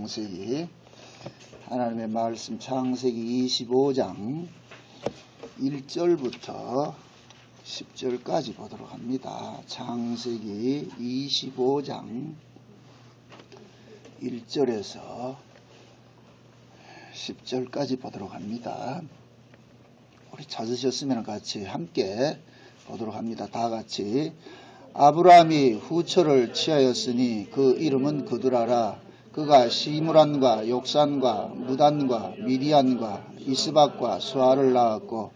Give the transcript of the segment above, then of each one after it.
창세기. 하나님의 말씀 창세기 25장 1절부터 10절까지 보도록 합니다. 창세기 25장 1절에서 10절까지 보도록 합니다. 우리 찾으셨으면 같이 함께 보도록 합니다. 다 같이. 아브라함이 후처를 취하였으니 그 이름은 그두라라. 그가 시므란과 욕산과 무단과 미디안과 이스박과 수아를 낳았고,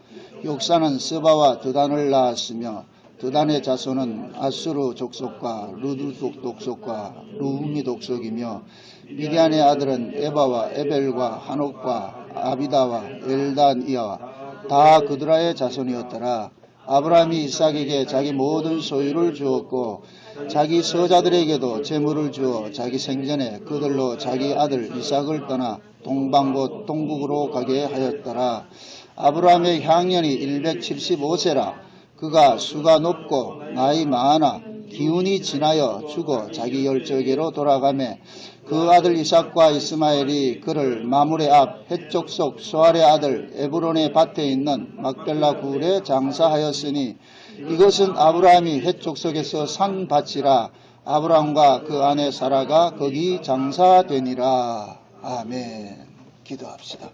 욕산은 스바와 드단을 낳았으며, 드단의 자손은 아수르 족속과 루드 족속과 루후미 족속이며, 미디안의 아들은 에바와 에벨과 한옥과 아비다와 엘단이야 다 그두라의 자손이었더라. 아브라함이 이삭에게 자기 모든 소유를 주었고, 자기 서자들에게도 재물을 주어 자기 생전에 그들로 자기 아들 이삭을 떠나 동방곳 동국으로 가게 하였더라. 아브라함의 향년이 175세라. 그가 수가 높고 나이 많아 기운이 지나여 죽어 자기 열조에게로 돌아가매, 그 아들 이삭과 이스마엘이 그를 마므레 앞 헷족속 수알의 아들 에브론의 밭에 있는 막벨라 굴에 장사하였으니, 이것은 아브라함이 헷족속에서 산 밭이라. 아브라함과 그 아내 사라가 거기 장사되니라. 아멘. 기도합시다.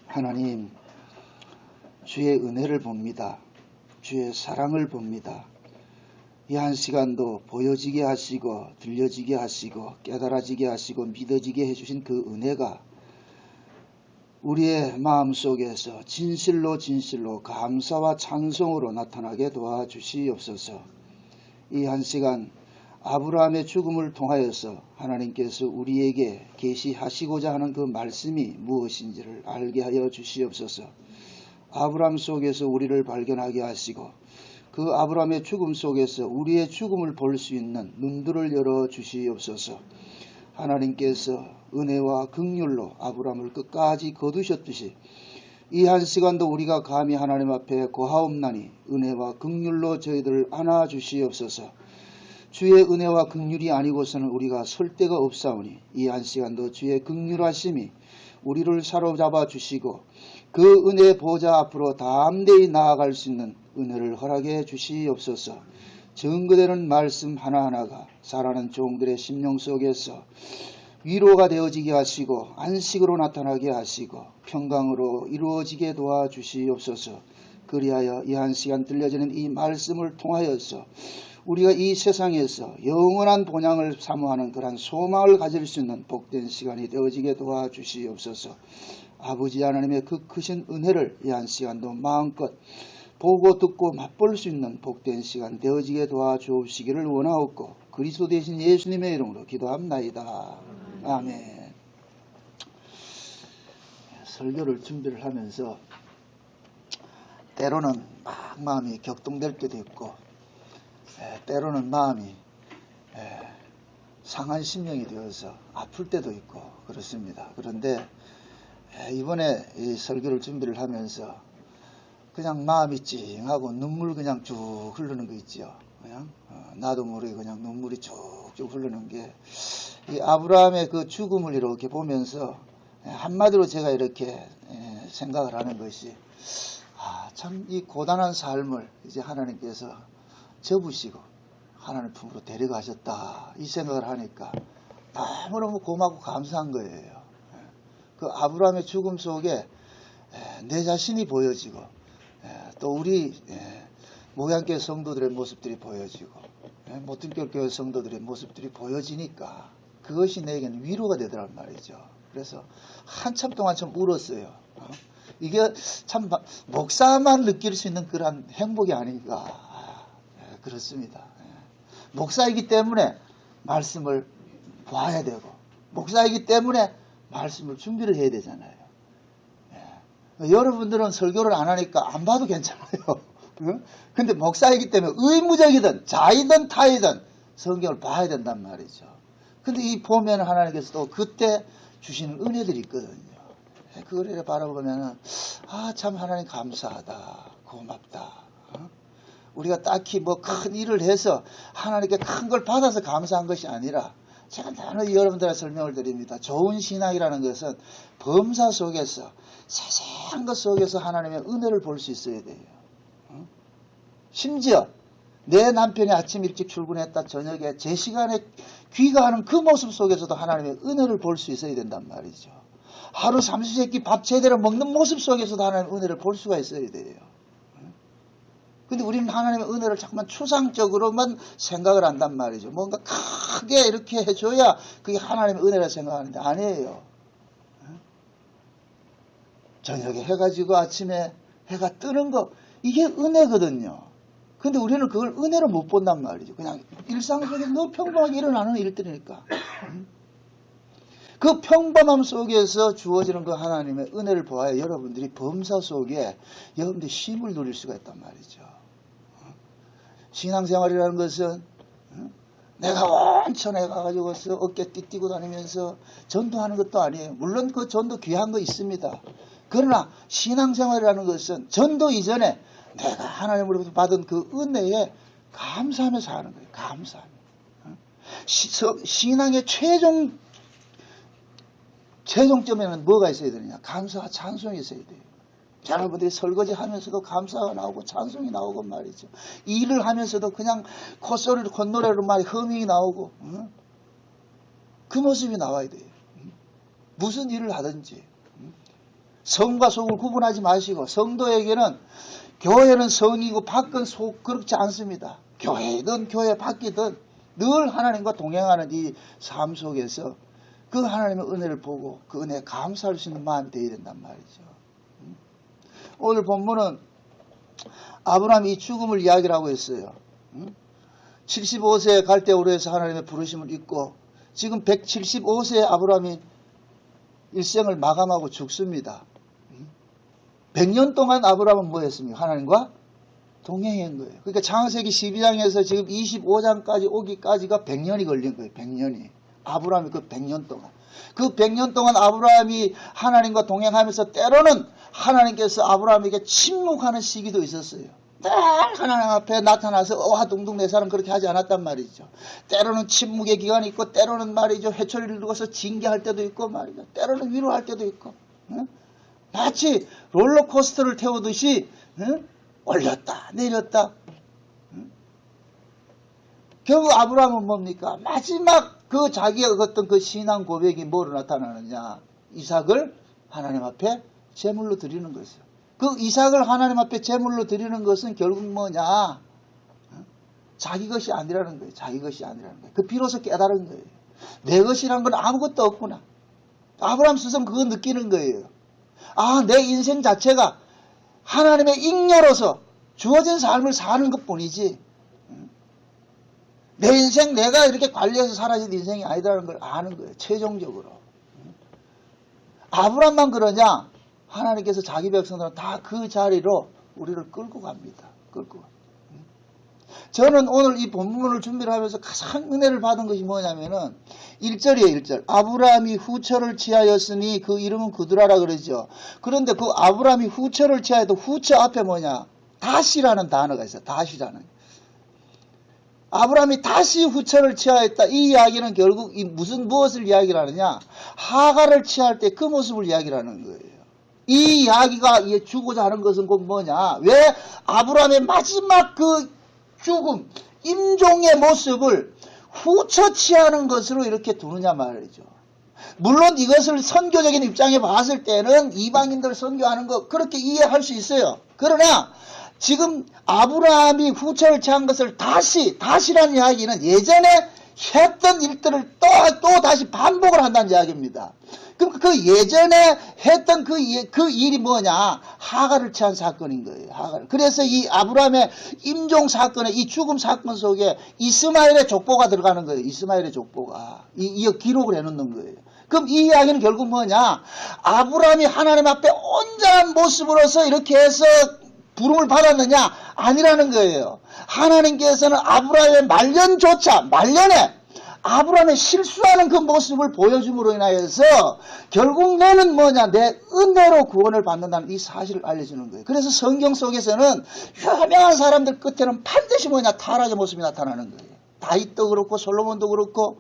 하나님, 주의 은혜를 봅니다. 주의 사랑을 봅니다. 이 한 시간도 보여지게 하시고 들려지게 하시고 깨달아지게 하시고 믿어지게 해주신 그 은혜가 우리의 마음속에서 진실로 감사와 찬송으로 나타나게 도와주시옵소서. 이 한 시간 아브라함의 죽음을 통하여서 하나님께서 우리에게 계시하시고자 하는 그 말씀이 무엇인지를 알게 하여 주시옵소서. 아브라함 속에서 우리를 발견하게 하시고, 그 아브라함의 죽음 속에서 우리의 죽음을 볼 수 있는 눈들을 열어 주시옵소서. 하나님께서 은혜와 긍휼로 아브라함을 끝까지 거두셨듯이 이 한 시간도 우리가 감히 하나님 앞에 고하옵나니 은혜와 긍휼로 저희들을 안아 주시옵소서. 주의 은혜와 긍휼이 아니고서는 우리가 설 데가 없사오니 이 한 시간도 주의 긍휼하심이 우리를 사로잡아 주시고 그 은혜의 보좌 앞으로 담대히 나아갈 수 있는 은혜를 허락해 주시옵소서. 증거되는 말씀 하나하나가 살아가는 종들의 심령 속에서 위로가 되어지게 하시고 안식으로 나타나게 하시고 평강으로 이루어지게 도와주시옵소서. 그리하여 이 한 시간 들려지는 이 말씀을 통하여서 우리가 이 세상에서 영원한 본향을 사모하는 그러한 소망을 가질 수 있는 복된 시간이 되어지게 도와주시옵소서. 아버지 하나님의 그 크신 은혜를 이 한 시간도 마음껏 보고 듣고 맛볼 수 있는 복된 시간 되어지게 도와주시기를 원하옵고, 그리스도 되신 예수님의 이름으로 기도합나이다. 아멘. 설교를 준비를 하면서 때로는 막 마음이 격동될 때도 있고, 때로는 마음이 상한 심령이 되어서 아플 때도 있고 그렇습니다. 그런데 이번에 이 설교를 준비를 하면서 그냥 마음이 찡하고 눈물 그냥 쭉 흐르는 거 있지요. 그냥 나도 모르게 그냥 눈물이 쭉쭉 흐르는 게, 이 아브라함의 그 죽음을 이렇게 보면서 한마디로 제가 이렇게 생각을 하는 것이, 참 이 고단한 삶을 이제 하나님께서 접으시고 하나님 품으로 데려가셨다, 이 생각을 하니까 너무너무 고맙고 감사한 거예요. 그 아브라함의 죽음 속에 내 자신이 보여지고, 또 우리 목양교회 성도들의 모습들이 보여지고, 모퉁교회 성도들의 모습들이 보여지니까 그것이 내게는 위로가 되더란 말이죠. 그래서 한참 동안 좀 울었어요. 이게 참 목사만 느낄 수 있는 그런 행복이 아닌가. 그렇습니다. 목사이기 때문에 말씀을 봐야 되고, 목사이기 때문에 말씀을 준비를 해야 되잖아요. 여러분들은 설교를 안 하니까 안 봐도 괜찮아요. 근데 목사이기 때문에 의무적이든 자이든 타이든 성경을 봐야 된단 말이죠. 근데 이 보면 하나님께서 또 그때 주시는 은혜들이 있거든요. 그걸 바라보면 참 하나님 감사하다, 고맙다. 우리가 딱히 뭐 큰 일을 해서 하나님께 큰 걸 받아서 감사한 것이 아니라 제가 늘 여러분들에게 설명을 드립니다. 좋은 신앙이라는 것은 범사 속에서 세세한 것 속에서 하나님의 은혜를 볼 수 있어야 돼요. 심지어 내 남편이 아침 일찍 출근했다 저녁에 제 시간에 귀가하는 그 모습 속에서도 하나님의 은혜를 볼 수 있어야 된단 말이죠. 하루 삼시세끼 밥 제대로 먹는 모습 속에서도 하나님의 은혜를 볼 수가 있어야 돼요. 근데 우리는 하나님의 은혜를 자꾸만 추상적으로만 생각을 한단 말이죠. 뭔가 크게 이렇게 해줘야 그게 하나님의 은혜라 생각하는데 아니에요. 저녁에 해가 지고 아침에 해가 뜨는 거 이게 은혜거든요. 근데 우리는 그걸 은혜로 못 본단 말이죠. 그냥 일상 속에 너무 평범하게 일어나는 일들이니까. 그 평범함 속에서 주어지는 그 하나님의 은혜를 보아야 여러분들이 범사 속에 여러분들이 쉼을 누릴 수가 있단 말이죠. 신앙생활이라는 것은 내가 온천에 가가지고서 어깨 띠띠고 다니면서 전도하는 것도 아니에요. 물론 그 전도 귀한 거 있습니다. 그러나 신앙생활이라는 것은 전도 이전에 내가 하나님으로부터 받은 그 은혜에 감사하면서 하는 거예요. 감사하며. 신앙의 최종점에는 뭐가 있어야 되느냐? 감사와 찬송이 있어야 돼요. 여러분들이 설거지 하면서도 감사가 나오고 찬송이 나오고 말이죠. 일을 하면서도 그냥 콧노래로 말 허밍이 나오고 그 모습이 나와야 돼요. 무슨 일을 하든지 성과 속을 구분하지 마시고 성도에게는 교회는 성이고 밖은 속 그렇지 않습니다. 교회든 교회 밖이든 늘 하나님과 동행하는 이 삶 속에서 그 하나님의 은혜를 보고 그 은혜에 감사할 수 있는 마음이 되어야 된단 말이죠. 오늘 본문은 아브라함이 이 죽음을 이야기를 하고 있어요. 75세에 갈대오로 해서 하나님의 부르심을 잊고 지금 175세에 아브라함이 일생을 마감하고 죽습니다. 100년 동안 아브라함은 뭐 했습니까? 하나님과 동행한 거예요. 그러니까 창세기 12장에서 지금 25장까지 오기까지가 100년이 걸린 거예요. 100년이. 아브라함이 그 100년 동안. 그 100년 동안 아브라함이 하나님과 동행하면서 때로는 하나님께서 아브라함에게 침묵하는 시기도 있었어요. 늘 하나님 앞에 나타나서 어하둥둥 내 사람 그렇게 하지 않았단 말이죠. 때로는 침묵의 기간이 있고 때로는 말이죠. 회초리를 들고서 징계할 때도 있고 말이죠. 때로는 위로할 때도 있고. 마치 롤러코스터를 태우듯이 올렸다 내렸다. 결국 아브라함은 뭡니까? 마지막 그 자기의 어떤 그 신앙 고백이 뭐로 나타나느냐? 이삭을 하나님 앞에 제물로 드리는 것이요. 그 이삭을 하나님 앞에 제물로 드리는 것은 결국 뭐냐? 자기 것이 아니라는 거예요. 자기 것이 아니라는 거예요. 그 비로소 깨달은 거예요. 내 것이란 건 아무것도 없구나. 아브라함 스스로 그거 느끼는 거예요. 아, 내 인생 자체가 하나님의 잉여로서 주어진 삶을 사는 것 뿐이지 내 인생 내가 이렇게 관리해서 살아진 인생이 아니라는 걸 아는 거예요. 최종적으로. 아브라함만 그러냐? 하나님께서 자기 백성들은 다 그 자리로 우리를 끌고 갑니다. 끌고 갑니다. 저는 오늘 이 본문을 준비를 하면서 가장 은혜를 받은 것이 뭐냐면은 1절이에요. 1절. 아브라함이 후처를 취하였으니 그 이름은 그두라라 그러죠. 그런데 그 아브라함이 후처를 취하여도 후처 앞에 뭐냐? 다시라는 단어가 있어요. 다시라는. 아브라함이 다시 후처를 취하였다. 이 이야기는 결국 무엇을 이야기를 하느냐? 하갈을 취할 때 그 모습을 이야기를 하는 거예요. 이 이야기가 주고자 하는 것은 곧 뭐냐? 왜 아브라함의 마지막 그 죽음, 임종의 모습을 후처 취하는 것으로 이렇게 두느냐 말이죠. 물론 이것을 선교적인 입장에 봤을 때는 이방인들 선교하는 거 그렇게 이해할 수 있어요. 그러나 지금 아브라함이 후처를 취한 것을 다시라는 이야기는 예전에 했던 일들을 또 다시 반복을 한다는 이야기입니다. 그럼 그 예전에 했던 그 일이 뭐냐? 하갈을 취한 사건인 거예요. 하갈. 그래서 이 아브라함의 임종 사건의 이 죽음 사건 속에 이스마엘의 족보가 들어가는 거예요. 이스마엘의 족보가. 이 기록을 해놓는 거예요. 그럼 이 이야기는 결국 뭐냐? 아브라함이 하나님 앞에 온전한 모습으로서 이렇게 해서 부름을 받았느냐? 아니라는 거예요. 하나님께서는 아브라함의 말년에 아브라함의 실수하는 그 모습을 보여줌으로 인하여서 결국 너는 뭐냐? 내 은혜로 구원을 받는다는 이 사실을 알려주는 거예요. 그래서 성경 속에서는 유명한 사람들 끝에는 반드시 뭐냐? 타락의 모습이 나타나는 거예요. 다윗도 그렇고 솔로몬도 그렇고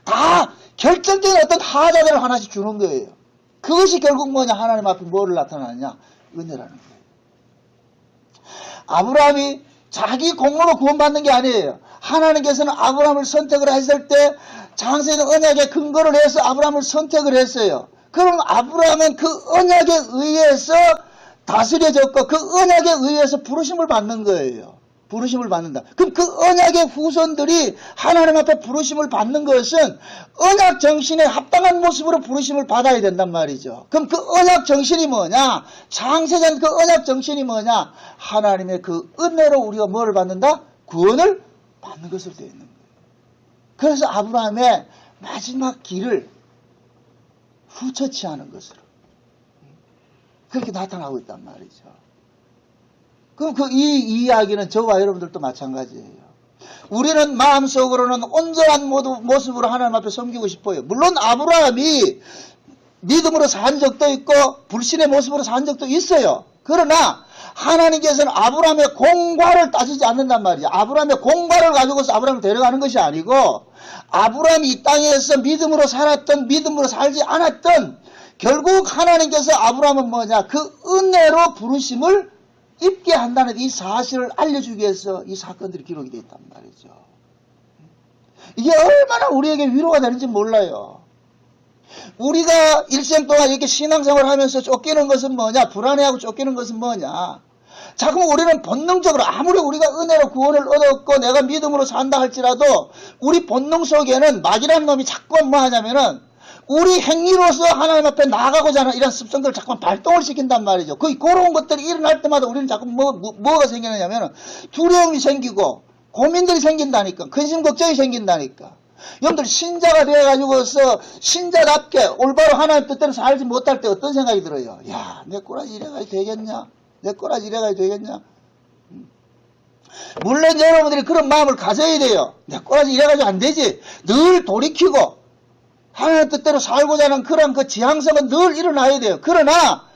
다 결정적인 어떤 하자들을 하나씩 주는 거예요. 그것이 결국 뭐냐? 하나님 앞에 뭐를 나타나느냐? 은혜라는 거예요. 아브라함이 자기 공로로 구원받는 게 아니에요. 하나님께서는 아브라함을 선택을 했을 때 장세는 언약에 근거를 해서 아브라함을 선택을 했어요. 그럼 아브라함은 그 언약에 의해서 다스려졌고 그 언약에 의해서 부르심을 받는 거예요. 부르심을 받는다. 그럼 그 언약의 후손들이 하나님 앞에 부르심을 받는 것은 언약 정신에 합당한 모습으로 부르심을 받아야 된단 말이죠. 그럼 그 언약 정신이 뭐냐? 창세전 그 언약 정신이 뭐냐? 하나님의 그 은혜로 우리가 뭐를 받는다? 구원을 받는 것으로 되어 있는 거예요. 그래서 아브라함의 마지막 길을 후처치 하는 것으로 그렇게 나타나고 있단 말이죠. 그럼 이 이야기는 저와 여러분들도 마찬가지예요. 우리는 마음속으로는 온전한 모습으로 하나님 앞에 섬기고 싶어요. 물론 아브라함이 믿음으로 산 적도 있고 불신의 모습으로 산 적도 있어요. 그러나 하나님께서는 아브라함의 공과를 따지지 않는단 말이죠. 아브라함의 공과를 가지고서 아브라함을 데려가는 것이 아니고 아브라함이 이 땅에서 믿음으로 살았던 믿음으로 살지 않았던 결국 하나님께서 아브라함은 뭐냐? 그 은혜로 부르심을 입게 한다는 이 사실을 알려주기 위해서 이 사건들이 기록이 되어 있단 말이죠. 이게 얼마나 우리에게 위로가 되는지 몰라요. 우리가 일생 동안 이렇게 신앙생활을 하면서 쫓기는 것은 뭐냐? 불안해하고 쫓기는 것은 뭐냐? 자꾸 우리는 본능적으로 아무리 우리가 은혜로 구원을 얻었고 내가 믿음으로 산다 할지라도 우리 본능 속에는 마귀라는 놈이 자꾸 뭐 하냐면은 우리 행위로서 하나님 앞에 나아가고자 하는 이런 습성들을 자꾸 발동을 시킨단 말이죠. 그런 것들이 일어날 때마다 우리는 자꾸 뭐가 생기느냐면 두려움이 생기고 고민들이 생긴다니까. 근심 걱정이 생긴다니까. 여러분들 신자가 되어가지고서 신자답게 올바로 하나님 뜻대로 살지 못할 때 어떤 생각이 들어요? 야, 내 꼬라지 이래가지고 되겠냐? 내 꼬라지 이래가지고 되겠냐? 물론 여러분들이 그런 마음을 가져야 돼요. 내 꼬라지 이래가지고 안 되지. 늘 돌이키고 하나님 뜻대로 살고자 하는 그런 그 지향성은 늘 일어나야 돼요. 그러나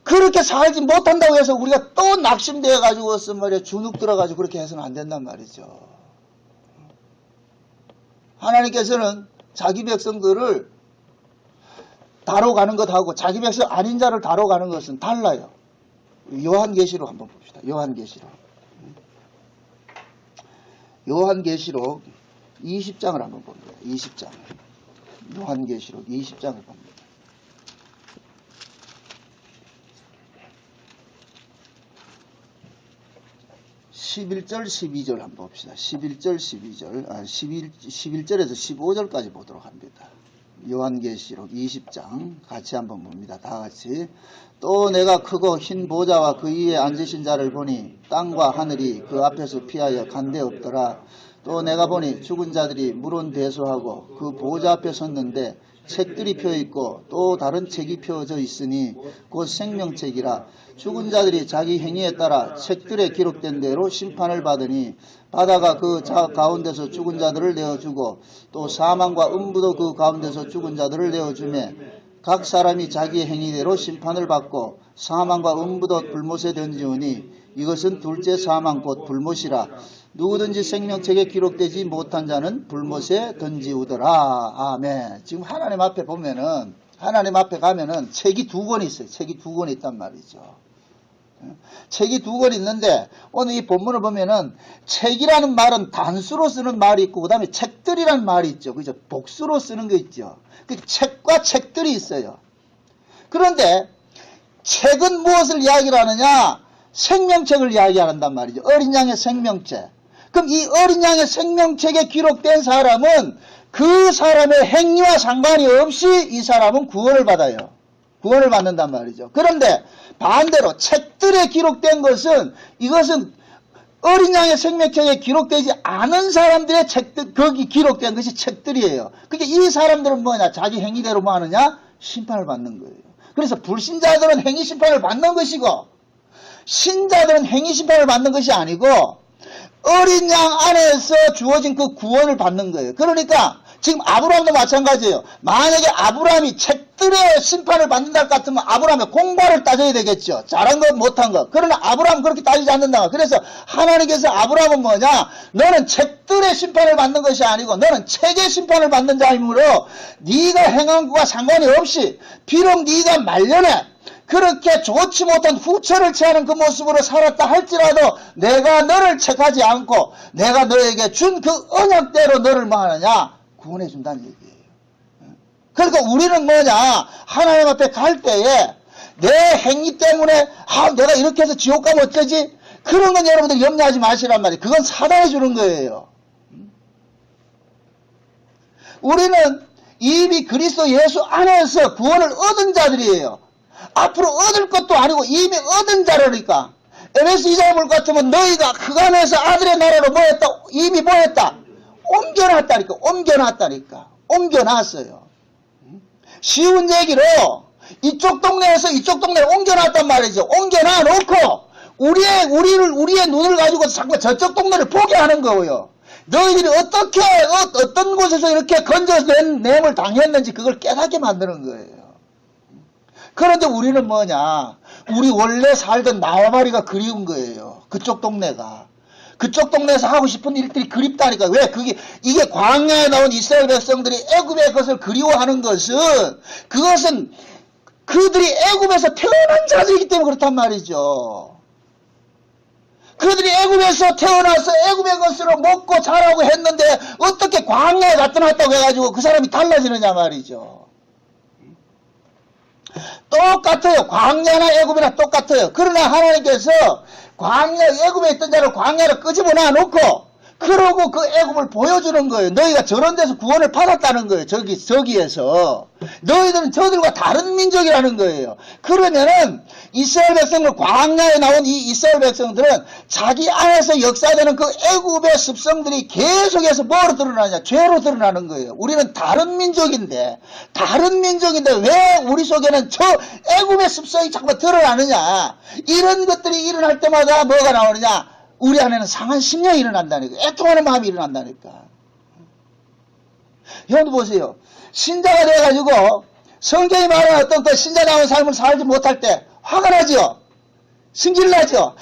그렇게 살지 못한다고 해서 우리가 또 낙심되어 가지고서 말이야 주눅 들어가지고 그렇게 해서는 안 된단 말이죠. 하나님께서는 자기 백성들을 다뤄가는 것하고 자기 백성 아닌 자를 다뤄가는 것은 달라요. 요한계시록 한번 봅시다. 요한계시록 20장을 한번 봅니다. 20장. 요한계시록 20장을 봅니다. (11절) (12절) 한번 봅시다. 11절 12절 11절에서 15절까지 보도록 합니다. 요한계시록 20장 같이 한번 봅니다. 다같이. 또 내가 크고 흰 보좌와 그 위에 앉으신 자를 보니 땅과 하늘이 그 앞에서 피하여 간데 없더라. 또 내가 보니 죽은 자들이 물은대소하고 그 보좌 앞에 섰는데 책들이 펴있고 또 다른 책이 펴져 있으니 곧 생명책이라. 죽은 자들이 자기 행위에 따라 책들에 기록된 대로 심판을 받으니 바다가 그 가운데서 죽은 자들을 내어주고 또 사망과 음부도 그 가운데서 죽은 자들을 내어주매 각 사람이 자기 행위대로 심판을 받고 사망과 음부도 불못에 던지우니 이것은 둘째 사망 곧 불못이라. 누구든지 생명책에 기록되지 못한 자는 불못에 던지우더라. 아멘. 지금 하나님 앞에 보면은 하나님 앞에 가면은 책이 두 권이 있어요. 책이 두 권이 있단 말이죠. 책이 두 권 있는데 오늘 이 본문을 보면은 책이라는 말은 단수로 쓰는 말이 있고 그 다음에 책들이라는 말이 있죠. 그죠? 복수로 쓰는 거 있죠. 그 책과 책들이 있어요. 그런데 책은 무엇을 이야기를 하느냐? 생명책을 이야기한단 말이죠. 어린 양의 생명책. 그럼 이 어린 양의 생명책에 기록된 사람은 그 사람의 행위와 상관이 없이 이 사람은 구원을 받아요. 구원을 받는단 말이죠. 그런데 반대로 책들에 기록된 것은 이것은 어린 양의 생명책에 기록되지 않은 사람들의 책들, 거기 기록된 것이 책들이에요. 그러니까 이 사람들은 뭐냐? 자기 행위대로 뭐 하느냐? 심판을 받는 거예요. 그래서 불신자들은 행위 심판을 받는 것이고 신자들은 행위 심판을 받는 것이 아니고 어린 양 안에서 주어진 그 구원을 받는 거예요. 그러니까 지금 아브라함도 마찬가지예요. 만약에 아브라함이 책들의 심판을 받는다 같으면 아브라함의 공부를 따져야 되겠죠. 잘한 것 못한 것. 그러나 아브라함은 그렇게 따지지 않는다. 그래서 하나님께서 아브라함은 뭐냐? 너는 책들의 심판을 받는 것이 아니고 너는 책의 심판을 받는 자이므로 네가 행한 것과 상관이 없이 비록 네가 말년에 그렇게 좋지 못한 후처를 취하는 그 모습으로 살았다 할지라도 내가 너를 책하지 않고 내가 너에게 준 그 언약대로 너를 뭐 하느냐? 구원해 준다는 얘기예요. 그러니까 우리는 뭐냐? 하나님 앞에 갈 때에 내 행위 때문에 내가 이렇게 해서 지옥 가면 어쩌지? 그런 건 여러분들 염려하지 마시란 말이에요. 그건 사단이 주는 거예요. 우리는 이미 그리스도 예수 안에서 구원을 얻은 자들이에요. 앞으로 얻을 것도 아니고 이미 얻은 자라니까. 에베소 2장 볼 것 같으면 너희가 그간에서 아들의 나라로 뭐했다? 이미 뭐했다? 옮겨놨다니까. 옮겨놨어요. 쉬운 얘기로 이쪽 동네에서 이쪽 동네로 옮겨놨단 말이죠. 옮겨놔 놓고 우리의 눈을 가지고 자꾸 저쪽 동네를 보게 하는 거예요. 너희들이 어떻게 어떤 곳에서 이렇게 건져낸 냄을 당했는지 그걸 깨닫게 만드는 거예요. 그런데 우리는 뭐냐? 우리 원래 살던 나와바리가 그리운 거예요. 그쪽 동네가. 그쪽 동네에서 하고 싶은 일들이 그립다니까. 왜? 이게 광야에 나온 이스라엘 백성들이 애굽의 것을 그리워하는 그것은 그들이 애굽에서 태어난 자들이기 때문에 그렇단 말이죠. 그들이 애굽에서 태어나서 애굽의 것으로 먹고 자라고 했는데 어떻게 광야에 갖다 놨다고 해가지고 그 사람이 달라지느냐 말이죠. 똑같아요. 광야나 애굽이나 똑같아요. 그러나 하나님께서 애굽에 있던 자를 광야로 끄집어놔 놓고 그러고 그 애굽을 보여주는 거예요. 너희가 저런 데서 구원을 받았다는 거예요. 저기에서. 너희들은 저들과 다른 민족이라는 거예요. 그러면은 이스라엘 백성들, 광야에 나온 이 이스라엘 백성들은 자기 안에서 역사되는 그 애굽의 습성들이 계속해서 뭐로 드러나냐? 죄로 드러나는 거예요. 우리는 다른 민족인데 왜 우리 속에는 저 애굽의 습성이 자꾸 드러나느냐? 이런 것들이 일어날 때마다 뭐가 나오느냐? 우리 안에는 상한 심령이 일어난다니까. 애통하는 마음이 일어난다니까. 여러분 보세요. 신자가 돼가지고 성경이 말하는 어떤 그 신자다운 삶을 살지 못할 때 화가 나죠? 승질나죠?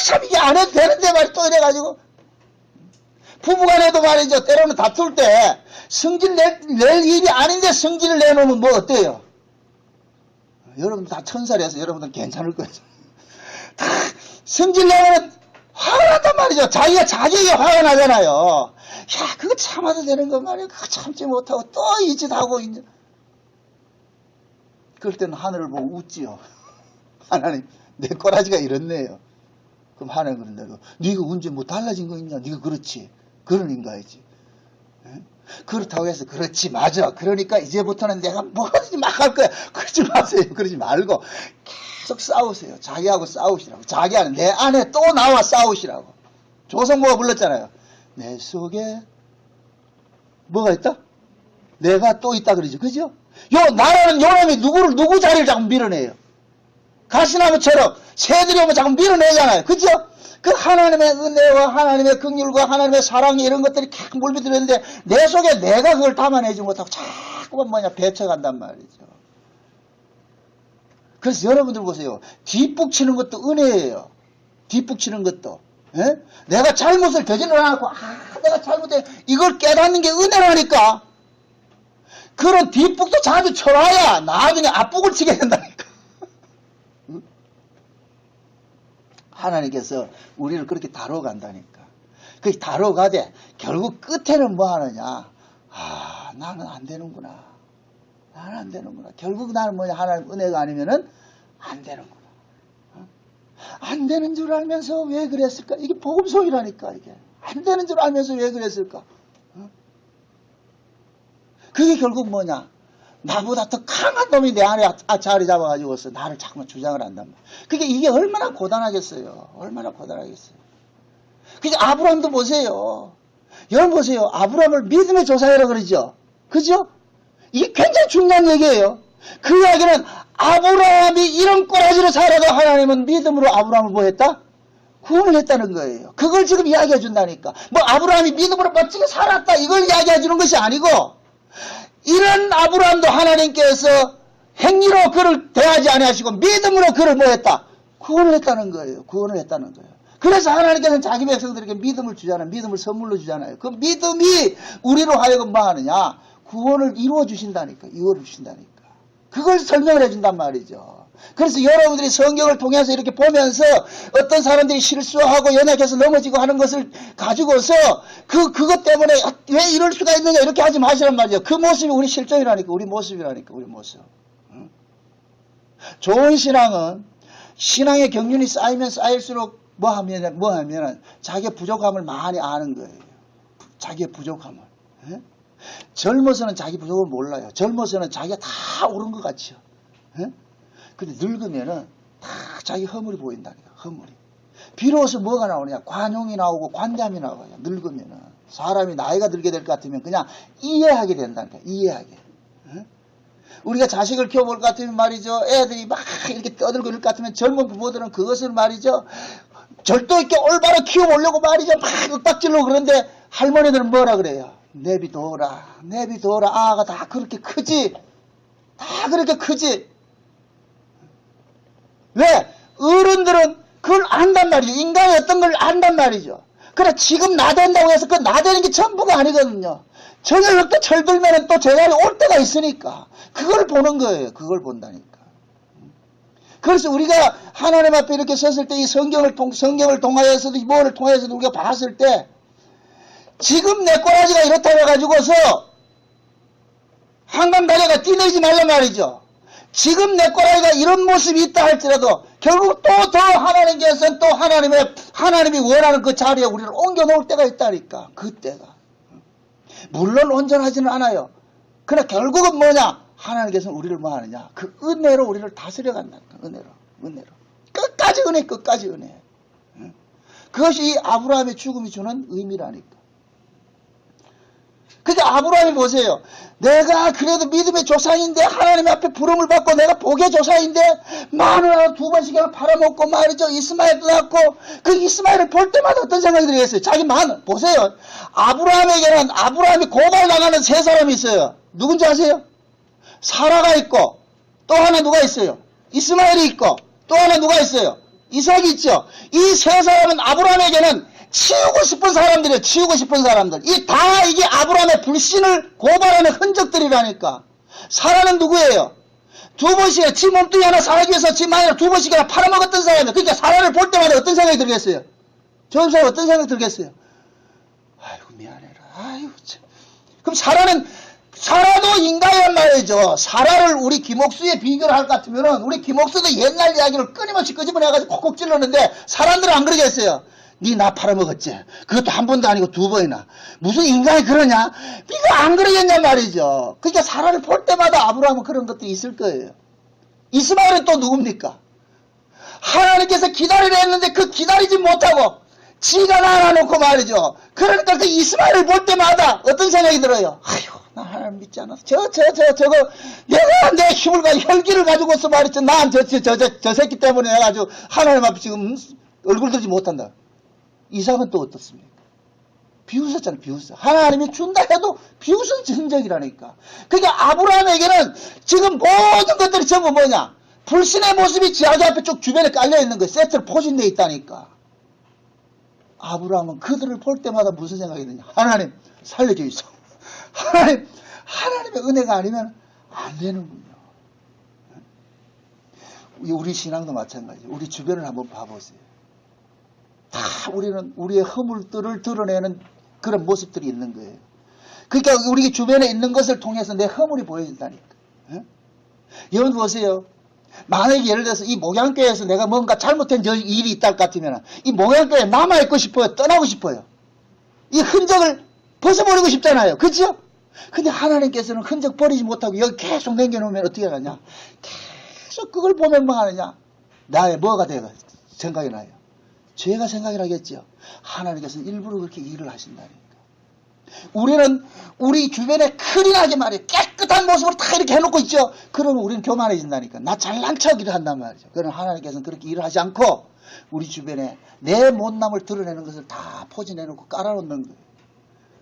참 이게 안 해도 되는데 말이 또 이래가지고. 부부간에도 말이죠. 때로는 다툴 때 성질 낼 일이 아닌데 성질을 내놓으면 뭐 어때요? 여러분들 다 천살이어서 여러분들 괜찮을 거예요. 성질 내면 화가 난단 말이죠. 자기에게 화가 나잖아요. 야, 그거 참아도 되는 거 말이야. 그거 참지 못하고 또 이 짓 하고, 이제. 그럴 때는 하늘을 보고 웃지요. 하나님, 내 꼬라지가 이렇네요. 그럼 하나님 그런다고. 네가 언제 뭐 달라진 거 있냐? 네가 그렇지. 그런 인가이지. 그렇다고 해서 그렇지 맞아. 그러니까 이제부터는 내가 뭐든지 막 할 거야. 그러지 마세요. 그러지 말고 계속 싸우세요. 자기하고 싸우시라고. 자기 안에 내 안에 또 나와 싸우시라고. 조성모가 불렀잖아요. 내 속에 뭐가 있다? 내가 또 있다 그러죠. 그죠? 나라는 요놈이 누구 자리를 자꾸 밀어내요. 가시나무처럼 새들이 오면 자꾸 밀어내잖아요. 그죠? 그 하나님의 은혜와 하나님의 긍휼과 하나님의 사랑이 이런 것들이 계속 물비들었는데 내 속에 내가 그걸 담아내지 못하고 자꾸만 배쳐간단 말이죠. 그래서 여러분들 보세요. 뒷북치는 것도 은혜예요. 뒷북치는 것도. 예? 내가 잘못을 저질러 놔놓고 내가 잘못해 이걸 깨닫는 게 은혜라니까. 그런 뒷북도 자주 쳐놔야 나중에 앞북을 치게 된다니까. 하나님께서 우리를 그렇게 다뤄간다니까. 그렇게 다뤄가되 결국 끝에는 뭐 하느냐. 나는 안 되는구나. 나는 안 되는구나. 결국 나는 뭐냐. 하나님 은혜가 아니면은 안 되는구나. 안 되는 줄 알면서 왜 그랬을까? 이게 복음송이라니까. 이게 안 되는 줄 알면서 왜 그랬을까? 그게 결국 뭐냐. 나보다 더 강한 놈이 내 안에 자리 잡아가지고서 나를 자꾸만 주장을 한단 말이야. 이게 얼마나 고단하겠어요. 얼마나 고단하겠어요. 그러니까 아브라함도 보세요. 여러분 보세요. 아브라함을 믿음의 조상이라고 그러죠. 그죠? 이게 굉장히 중요한 얘기예요. 그 이야기는 아브라함이 이런 꼬라지로 살아도 하나님은 믿음으로 아브라함을 뭐 했다? 구원을 했다는 거예요. 그걸 지금 이야기해 준다니까. 뭐 아브라함이 믿음으로 멋지게 살았다 이걸 이야기해 주는 것이 아니고, 이런 아브라함도 하나님께서 행위로 그를 대하지 아니하시고 믿음으로 그를 뭐 했다? 구원을 했다는 거예요. 구원을 했다는 거예요. 그래서 하나님께서는 자기 백성들에게 믿음을 주잖아요. 믿음을 선물로 주잖아요. 그 믿음이 우리로 하여금 뭐 하느냐? 구원을 이루어 주신다니까. 이루어 주신다니까. 그걸 설명을 해준단 말이죠. 그래서 여러분들이 성경을 통해서 이렇게 보면서 어떤 사람들이 실수하고 연약해서 넘어지고 하는 것을 가지고서 그것 때문에 왜 이럴 수가 있느냐 이렇게 하지 마시란 말이죠. 그 모습이 우리 실정이라니까. 우리 모습이라니까. 우리 모습. 응? 좋은 신앙은 신앙의 경륜이 쌓이면 쌓일수록 뭐 하면 자기의 부족함을 많이 아는 거예요. 자기의 부족함을. 예? 젊어서는 자기 부족을 몰라요. 젊어서는 자기가 다 옳은 것 같죠. 예? 근데 늙으면은 다 자기 허물이 보인다니까. 허물이. 비로소 뭐가 나오느냐? 관용이 나오고 관대함이 나와요. 늙으면은. 사람이 나이가 들게 될 것 같으면 그냥 이해하게 된다니까. 이해하게. 예? 우리가 자식을 키워볼 것 같으면 말이죠. 애들이 막 이렇게 떠들고 이럴 것 같으면 젊은 부모들은 그것을 말이죠. 절도 있게 올바로 키워보려고 말이죠. 막 윽박질로 그런데 할머니들은 뭐라 그래요? 내비둬라. 내비둬라. 아가 다 그렇게 크지. 다 그렇게 크지. 왜? 어른들은 그걸 안단 말이죠. 인간이 어떤 걸 안단 말이죠. 그래 지금 나댄다고 해서 그 나대는 게 전부가 아니거든요. 저녁 때 철들면 또 제자리 올 때가 있으니까 그걸 보는 거예요. 그걸 본다니까. 그래서 우리가 하나님 앞에 이렇게 섰을 때 이 성경을 통하여서도 뭐를 통하여서도 우리가 봤을 때 지금 내 꼬라지가 이렇다고 해가지고서 한강다리가 뛰내지 말란 말이죠. 지금 내 꼬라지가 이런 모습이 있다 할지라도 결국 또 더 하나님께서는 또 하나님이 원하는 그 자리에 우리를 옮겨 놓을 때가 있다니까. 그때가. 물론 온전하지는 않아요. 그러나 결국은 뭐냐? 하나님께서는 우리를 뭐 하느냐? 그 은혜로 우리를 다스려 간다니까. 은혜로. 끝까지 은혜, 끝까지 은혜. 그것이 이 아브라함의 죽음이 주는 의미라니까. 그러니까 아브라함이 보세요. 내가 그래도 믿음의 조상인데 하나님 앞에 부름을 받고 내가 복의 조상인데 마누라 2번씩이나 팔아먹고 말이죠. 이스마엘도 낳고 그 이스마엘을 볼 때마다 어떤 생각이 들겠어요? 자기 마누라 보세요. 아브라함이 고발당하는 3사람이 있어요. 누군지 아세요? 사라가 있고 또 하나 누가 있어요? 이스마엘이 있고 또 하나 누가 있어요? 이삭이 있죠. 이 3사람은 아브라함에게는 치우고 싶은 사람들이에요. 치우고 싶은 사람들. 이게 아브라함의 불신을 고발하는 흔적들이라니까. 사라는 누구예요? 2번씩이나 지 몸뚱이 하나 살기 위해서 지 마누라 2번씩이나 팔아먹었던 사람이에요. 그러니까 사라를 볼 때마다 어떤 생각이 들겠어요? 저 사람 어떤 생각이 들겠어요? 아이고 미안해라. 아이고 참. 그럼 사라도 인간이란 말이죠. 사라를 우리 김옥수에 비교를 할 것 같으면은 우리 김옥수도 옛날 이야기를 끊임없이 끄집어내가지고 콕콕 찔렀는데 사람들은 안 그러겠어요. 니 나 팔아먹었지. 그것도 한 번도 아니고 2번이나. 무슨 인간이 그러냐? 이거 안 그러겠냐 말이죠. 그러니까 사라를 볼 때마다 아브라함은 그런 것도 있을 거예요. 이스마엘은 또 누굽니까? 하나님께서 기다리려 했는데 그 기다리지 못하고 지가 낳아놓고 말이죠. 그러니까 그 이스마엘을 볼 때마다 어떤 생각이 들어요? 아휴 나 하나님 믿지 않았어. 저거 내가 내 힘을 가지고 혈기를 가지고서 말이죠. 난 저 새끼 때문에 해가지고 하나님 앞에 지금 얼굴 들지 못한다. 이삭은 또 어떻습니까? 비웃었잖아요. 비웃어. 하나님이 준다 해도 비웃은 흔적이라니까. 그러니까 아브라함에게는 지금 모든 것들이 전부 뭐냐? 불신의 모습이 지하기 앞에 쭉 주변에 깔려있는 거예요. 세트로 포진되어 있다니까. 아브라함은 그들을 볼 때마다 무슨 생각이 드냐? 하나님 살려줘 있어. 하나님의 은혜가 아니면 안 되는군요. 우리 신앙도 마찬가지예요. 우리 주변을 한번 봐보세요. 다 우리는 우리의 허물들을 드러내는 그런 모습들이 있는 거예요. 그러니까 우리 주변에 있는 것을 통해서 내 허물이 보여진다니까. 여러분 보세요. 만약에 예를 들어서 이 목양교회에서 내가 뭔가 잘못된 일이 있다 같으면 이 목양교회에 남아있고 싶어요? 떠나고 싶어요? 이 흔적을 벗어버리고 싶잖아요. 그렇죠? 근데 하나님께서는 흔적 버리지 못하고 여기 계속 남겨놓으면 어떻게 하냐? 계속 그걸 보면 뭐 하느냐? 나의 뭐가 돼가 생각이 나요. 죄가 생각이 나겠죠. 하나님께서는 일부러 그렇게 일을 하신다니까. 우리는 우리 주변에 클린하게 말이에요. 깨끗한 모습으로 다 이렇게 해놓고 있죠. 그러면 우리는 교만해진다니까. 나 잘난 척 일을 한단 말이죠. 그러나 하나님께서는 그렇게 일을 하지 않고 우리 주변에 내 못남을 드러내는 것을 다 포진해놓고 깔아놓는 거예요.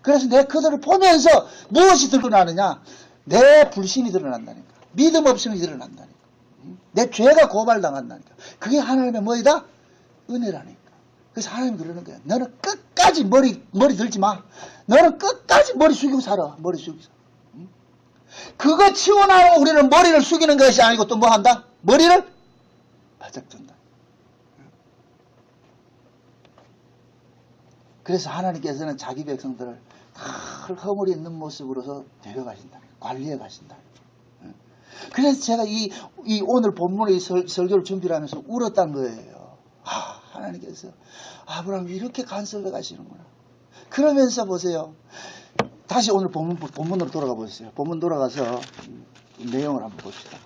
그래서 내 그들을 보면서 무엇이 드러나느냐? 내 불신이 드러난다니까. 믿음 없음이 드러난다니까. 내 죄가 고발당한다니까. 그게 하나님의 뭐이다? 은혜라니까. 그래서 하나님이 그러는 거야. 너는 끝까지 머리 들지 마. 너는 끝까지 머리 숙이고 살아. 머리 숙이고 살아. 그거 치워나고 우리는 머리를 숙이는 것이 아니고 또 뭐 한다? 머리를 바짝 든다. 그래서 하나님께서는 자기 백성들을 다 허물이 있는 모습으로서 데려가신다. 관리해 가신다. 그래서 제가 이 오늘 본문의 설교를 준비를 하면서 울었단 거예요. 하나님께서 아브라함이 이렇게 간섭해 가시는구나. 그러면서 보세요. 다시 오늘 본문으로 돌아가 보세요. 본문 돌아가서 내용을 한번 봅시다.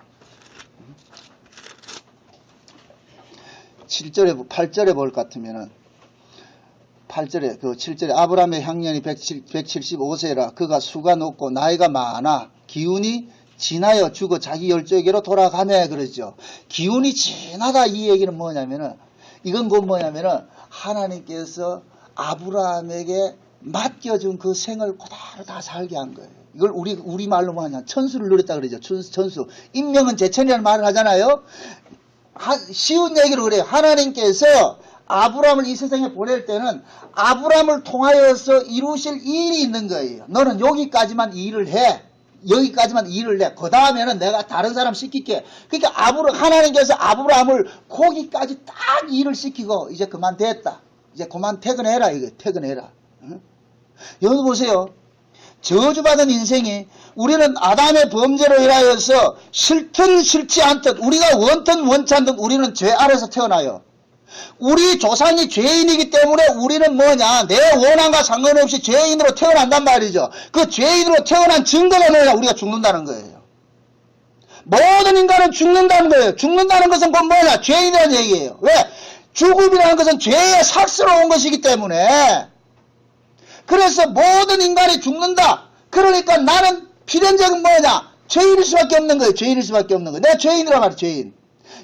8절에 볼 것 같으면은 8절에 7절에 아브라함의 향년이 175세라 그가 수가 높고 나이가 많아 기운이 지나여 죽어 자기 열조에게로 돌아가며 그러죠. 기운이 지나다 이 얘기는 뭐냐면은 이건 곧 뭐냐면은 하나님께서 아브라함에게 맡겨준 그 생을 그대로 다 살게 한 거예요. 이걸 우리 말로 뭐하냐 천수를 누렸다 그러죠. 천수. 인명은 제천이라는 말을 하잖아요. 쉬운 얘기로 그래요. 하나님께서 아브라함을 이 세상에 보낼 때는 아브라함을 통하여서 이루실 일이 있는 거예요. 너는 여기까지만 일을 해. 여기까지만 일을 해. 그 다음에는 내가 다른 사람 시킬게. 그러니까 하나님께서 아브라함을 거기까지 딱 일을 시키고 이제 그만 됐다. 이제 그만 퇴근해라. 이거 퇴근해라. 응? 여러분 보세요. 저주받은 인생이 우리는 아담의 범죄로 인하여서 싫든 싫지 않든 우리가 원든 원치 않든 우리는 죄 아래서 태어나요. 우리 조상이 죄인이기 때문에 우리는 뭐냐 내 원함과 상관없이 죄인으로 태어난단 말이죠. 그 죄인으로 태어난 증거가 뭐냐 우리가 죽는다는 거예요. 모든 인간은 죽는다는 거예요. 죽는다는 것은 곧 뭐냐 죄인이라는 얘기예요. 왜? 죽음이라는 것은 죄의 삭스로 온 것이기 때문에 그래서 모든 인간이 죽는다. 그러니까 나는 필연적인 뭐냐 죄인일 수밖에 없는 거예요. 죄인일 수밖에 없는 거예요. 내가 죄인이란 말이야 죄인.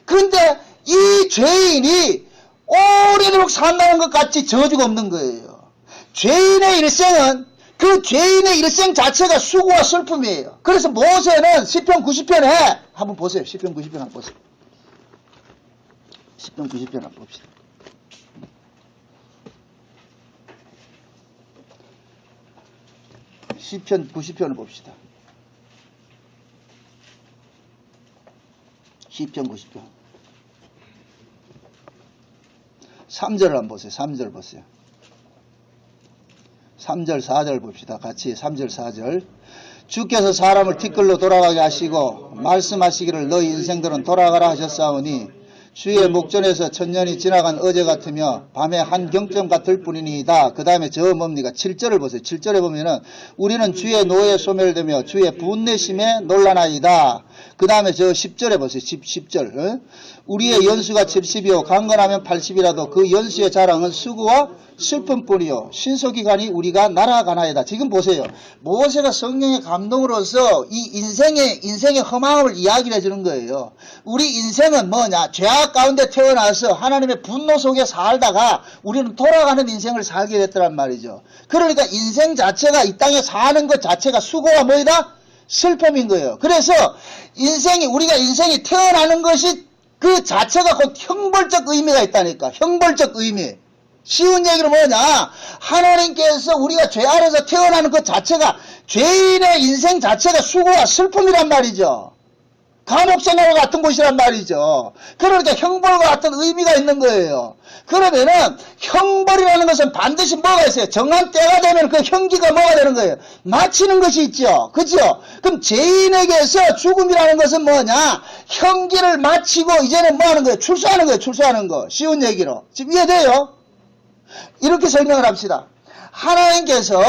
그런데 이 죄인이 오래도록 산다는 것 같이 저주가 없는 거예요. 죄인의 일생은 그 죄인의 일생 자체가 수고와 슬픔이에요. 그래서 모세는 시편 90편에 한번 보세요. 시편 90편 한번 보세요. 시편 90편 한번 봅시다. 시편 90편을 봅시다. 시편 90편. 3절을 한번 보세요. 3절 보세요. 3절 4절 봅시다. 같이 3절 4절. 주께서 사람을 티끌로 돌아가게 하시고 말씀하시기를 너희 인생들은 돌아가라 하셨사오니 주의 목전에서 천년이 지나간 어제 같으며 밤에 한 경점 같을 뿐이니이다. 그 다음에 저 뭡니까? 7절을 보세요. 7절에 보면은 우리는 주의 노에 소멸되며 주의 분내심에 놀라나이다. 그 다음에 저 10절에 보세요. 10절. 우리의 연수가 70이요 강건하면 80이라도 그 연수의 자랑은 수고와 슬픔뿐이요 신소기간이 우리가 날아가나이다. 지금 보세요. 모세가 성령의 감동으로서 이 인생의 허망을 이야기를 해주는 거예요. 우리 인생은 뭐냐 죄악 가운데 태어나서 하나님의 분노 속에 살다가 우리는 돌아가는 인생을 살게 됐더란 말이죠. 그러니까 인생 자체가 이 땅에 사는 것 자체가 수고와 뭐이다? 슬픔인 거예요. 그래서 우리가 인생이 태어나는 것이 그 자체가 곧 형벌적 의미가 있다니까. 형벌적 의미. 쉬운 얘기로 뭐냐 하나님께서 우리가 죄 아래서 태어나는 것 자체가 죄인의 인생 자체가 수고와 슬픔이란 말이죠. 감옥생활과 같은 곳이란 말이죠. 그러니까 형벌과 같은 의미가 있는 거예요. 그러면은 형벌이라는 것은 반드시 뭐가 있어요? 정한 때가 되면 그 형기가 뭐가 되는 거예요? 마치는 것이 있죠. 그죠? 그럼 죄인에게서 죽음이라는 것은 뭐냐? 형기를 마치고 이제는 뭐 하는 거예요? 출소하는 거예요. 출소하는 거. 쉬운 얘기로. 지금 이해돼요? 이렇게 설명을 합시다. 하나님께서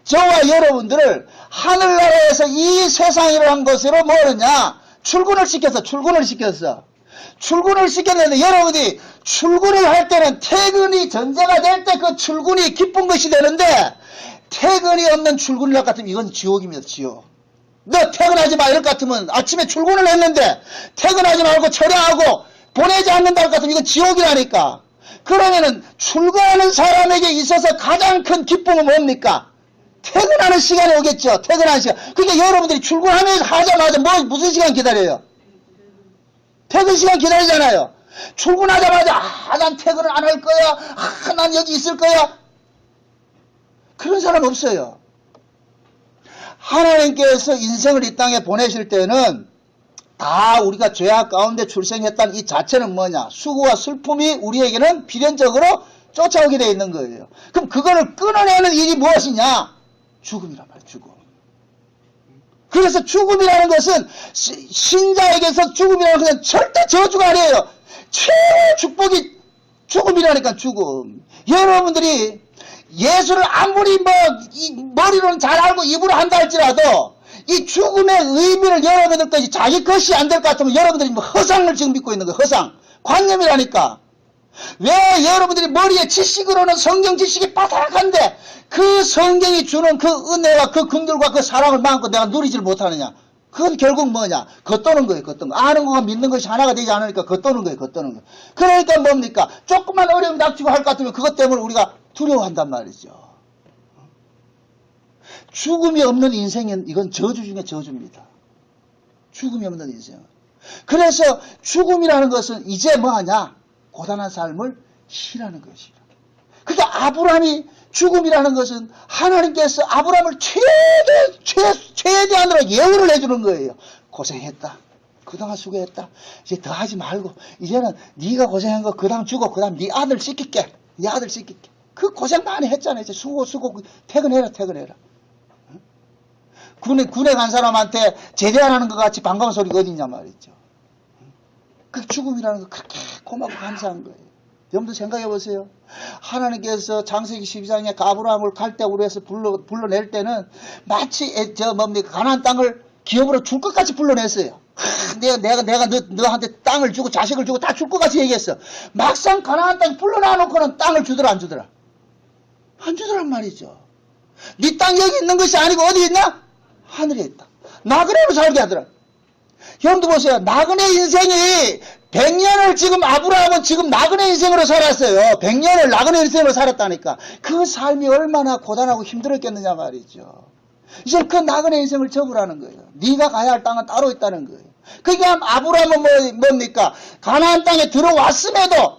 저와 여러분들을 하늘나라에서 이 세상이라는 것으로 뭐느냐? 출근을 시켰어. 출근을 시켰는데 여러분이 출근을 할 때는 퇴근이 전제가 될 때 그 출근이 기쁜 것이 되는데 퇴근이 없는 출근을 할 것 같으면 이건 지옥입니다. 지옥. 너 퇴근하지 마 이럴 것 같으면 아침에 출근을 했는데 퇴근하지 말고 철회하고 보내지 않는다 할 것 같으면 이건 지옥이라니까. 그러면은 출근하는 사람에게 있어서 가장 큰 기쁨은 뭡니까? 퇴근하는 시간이 오겠죠. 퇴근하는 시간. 그러니까 여러분들이 출근하자마자 무슨 시간 기다려요? 퇴근 시간 기다리잖아요. 출근하자마자 난 퇴근을 안 할 거야. 난 여기 있을 거야. 그런 사람 없어요. 하나님께서 인생을 이 땅에 보내실 때는 다 우리가 죄악 가운데 출생했다는 이 자체는 뭐냐? 수고와 슬픔이 우리에게는 필연적으로 쫓아오게 되어 있는 거예요. 그럼 그거를 끊어내는 일이 무엇이냐? 죽음이란 말이에요. 죽음. 그래서 죽음이라는 것은 신자에게서 죽음이라는 것은 절대 저주가 아니에요. 최고의 축복이 죽음이라니까. 죽음. 여러분들이 예수를 아무리 머리로는 잘 알고 입으로 한다 할지라도 이 죽음의 의미를 여러분들까지 자기 것이 안 될 것 같으면 여러분들이 허상을 지금 믿고 있는 거예요. 허상. 관념이라니까. 왜 여러분들이 머리에 지식으로는 성경 지식이 바삭한데 그 성경이 주는 그 은혜와 그 긍휼과 그 사랑을 마음껏 내가 누리지를 못하느냐? 그건 결국 뭐냐? 겉도는 거예요. 겉도는 거. 아는 거와 믿는 것이 하나가 되지 않으니까 겉도는 거예요. 겉도는 거. 그러니까 뭡니까? 조금만 어려움이 닥치고 할 것 같으면 그것 때문에 우리가 두려워한단 말이죠. 죽음이 없는 인생은 이건 저주 중에 저주입니다. 죽음이 없는 인생은. 그래서 죽음이라는 것은 이제 뭐하냐? 고단한 삶을 싫어하는 것이라. 그러니까 아브라함이 죽음이라는 것은 하나님께서 아브라함을 최대한으로 예우를 해주는 거예요. 고생했다. 그동안 수고했다. 이제 더 하지 말고 이제는 네가 고생한 거 그다음 주고 그다음 네 아들 시킬게. 네 아들 시킬게. 그 고생 많이 했잖아요. 이제 수고 퇴근해라. 군에 간 사람한테 제대하는 것 같이 반가운 소리가 어디 있냐 말이죠. 그 죽음이라는 거 그렇게 고맙고 감사한 거예요. 여러분들 생각해 보세요. 하나님께서 창세기 12장에 아브라함을 갈대우로 해서 불러낼 때는 마치 가나안 땅을 기업으로 줄 것 같이 불러냈어요. 내가 너한테 땅을 주고 자식을 주고 다 줄 것 같이 얘기했어. 막상 가나안 땅 불러놔놓고는 땅을 주더라 안 주더라? 안 주더란 말이죠. 네 땅 여기 있는 것이 아니고 어디 있나? 하늘에 있다. 나그네로 살게 하더라. 여러분들 보세요. 나그네 인생이 100년을 지금 아브라함은 지금 나그네 인생으로 살았어요. 100년을 나그네 인생으로 살았다니까. 그 삶이 얼마나 고단하고 힘들었겠느냐 말이죠. 이제 그 나그네 인생을 접으라는 거예요. 네가 가야 할 땅은 따로 있다는 거예요. 그러니까 아브라함은 뭡니까? 가나안 땅에 들어왔음에도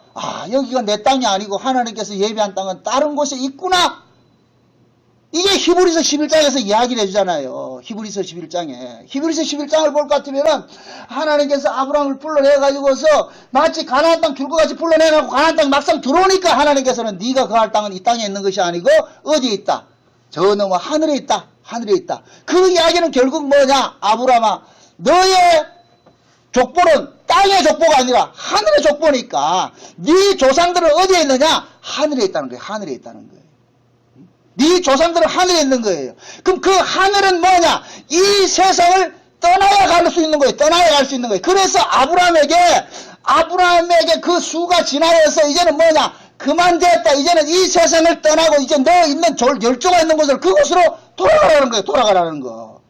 여기가 내 땅이 아니고 하나님께서 예비한 땅은 다른 곳에 있구나. 이게 히브리서 11장에서 이야기를 해주잖아요. 히브리서 11장에. 히브리서 11장을 볼 것 같으면은 하나님께서 아브라함을 불러내가지고서 마치 가나안 땅 줄 것 같이 불러내놓고 가나안 땅 막상 들어오니까 하나님께서는 네가 거할 땅은 이 땅에 있는 것이 아니고 어디에 있다? 저 너머 하늘에 있다. 하늘에 있다. 그 이야기는 결국 뭐냐? 아브라함아, 너의 족보는 땅의 족보가 아니라 하늘의 족보니까 네 조상들은 어디에 있느냐? 하늘에 있다는 거예요. 하늘에 있다는 거예요. 네 조상들은 하늘에 있는 거예요. 그럼 그 하늘은 뭐냐? 이 세상을 떠나야 갈 수 있는 거예요. 떠나야 갈 수 있는 거예요. 그래서 아브라함에게 그 수가 지나서 이제는 뭐냐? 그만됐다. 이제는 이 세상을 떠나고 이제 너 있는 열조가 있는 곳을 그곳으로 돌아가라는 거예요. 돌아가라는 거.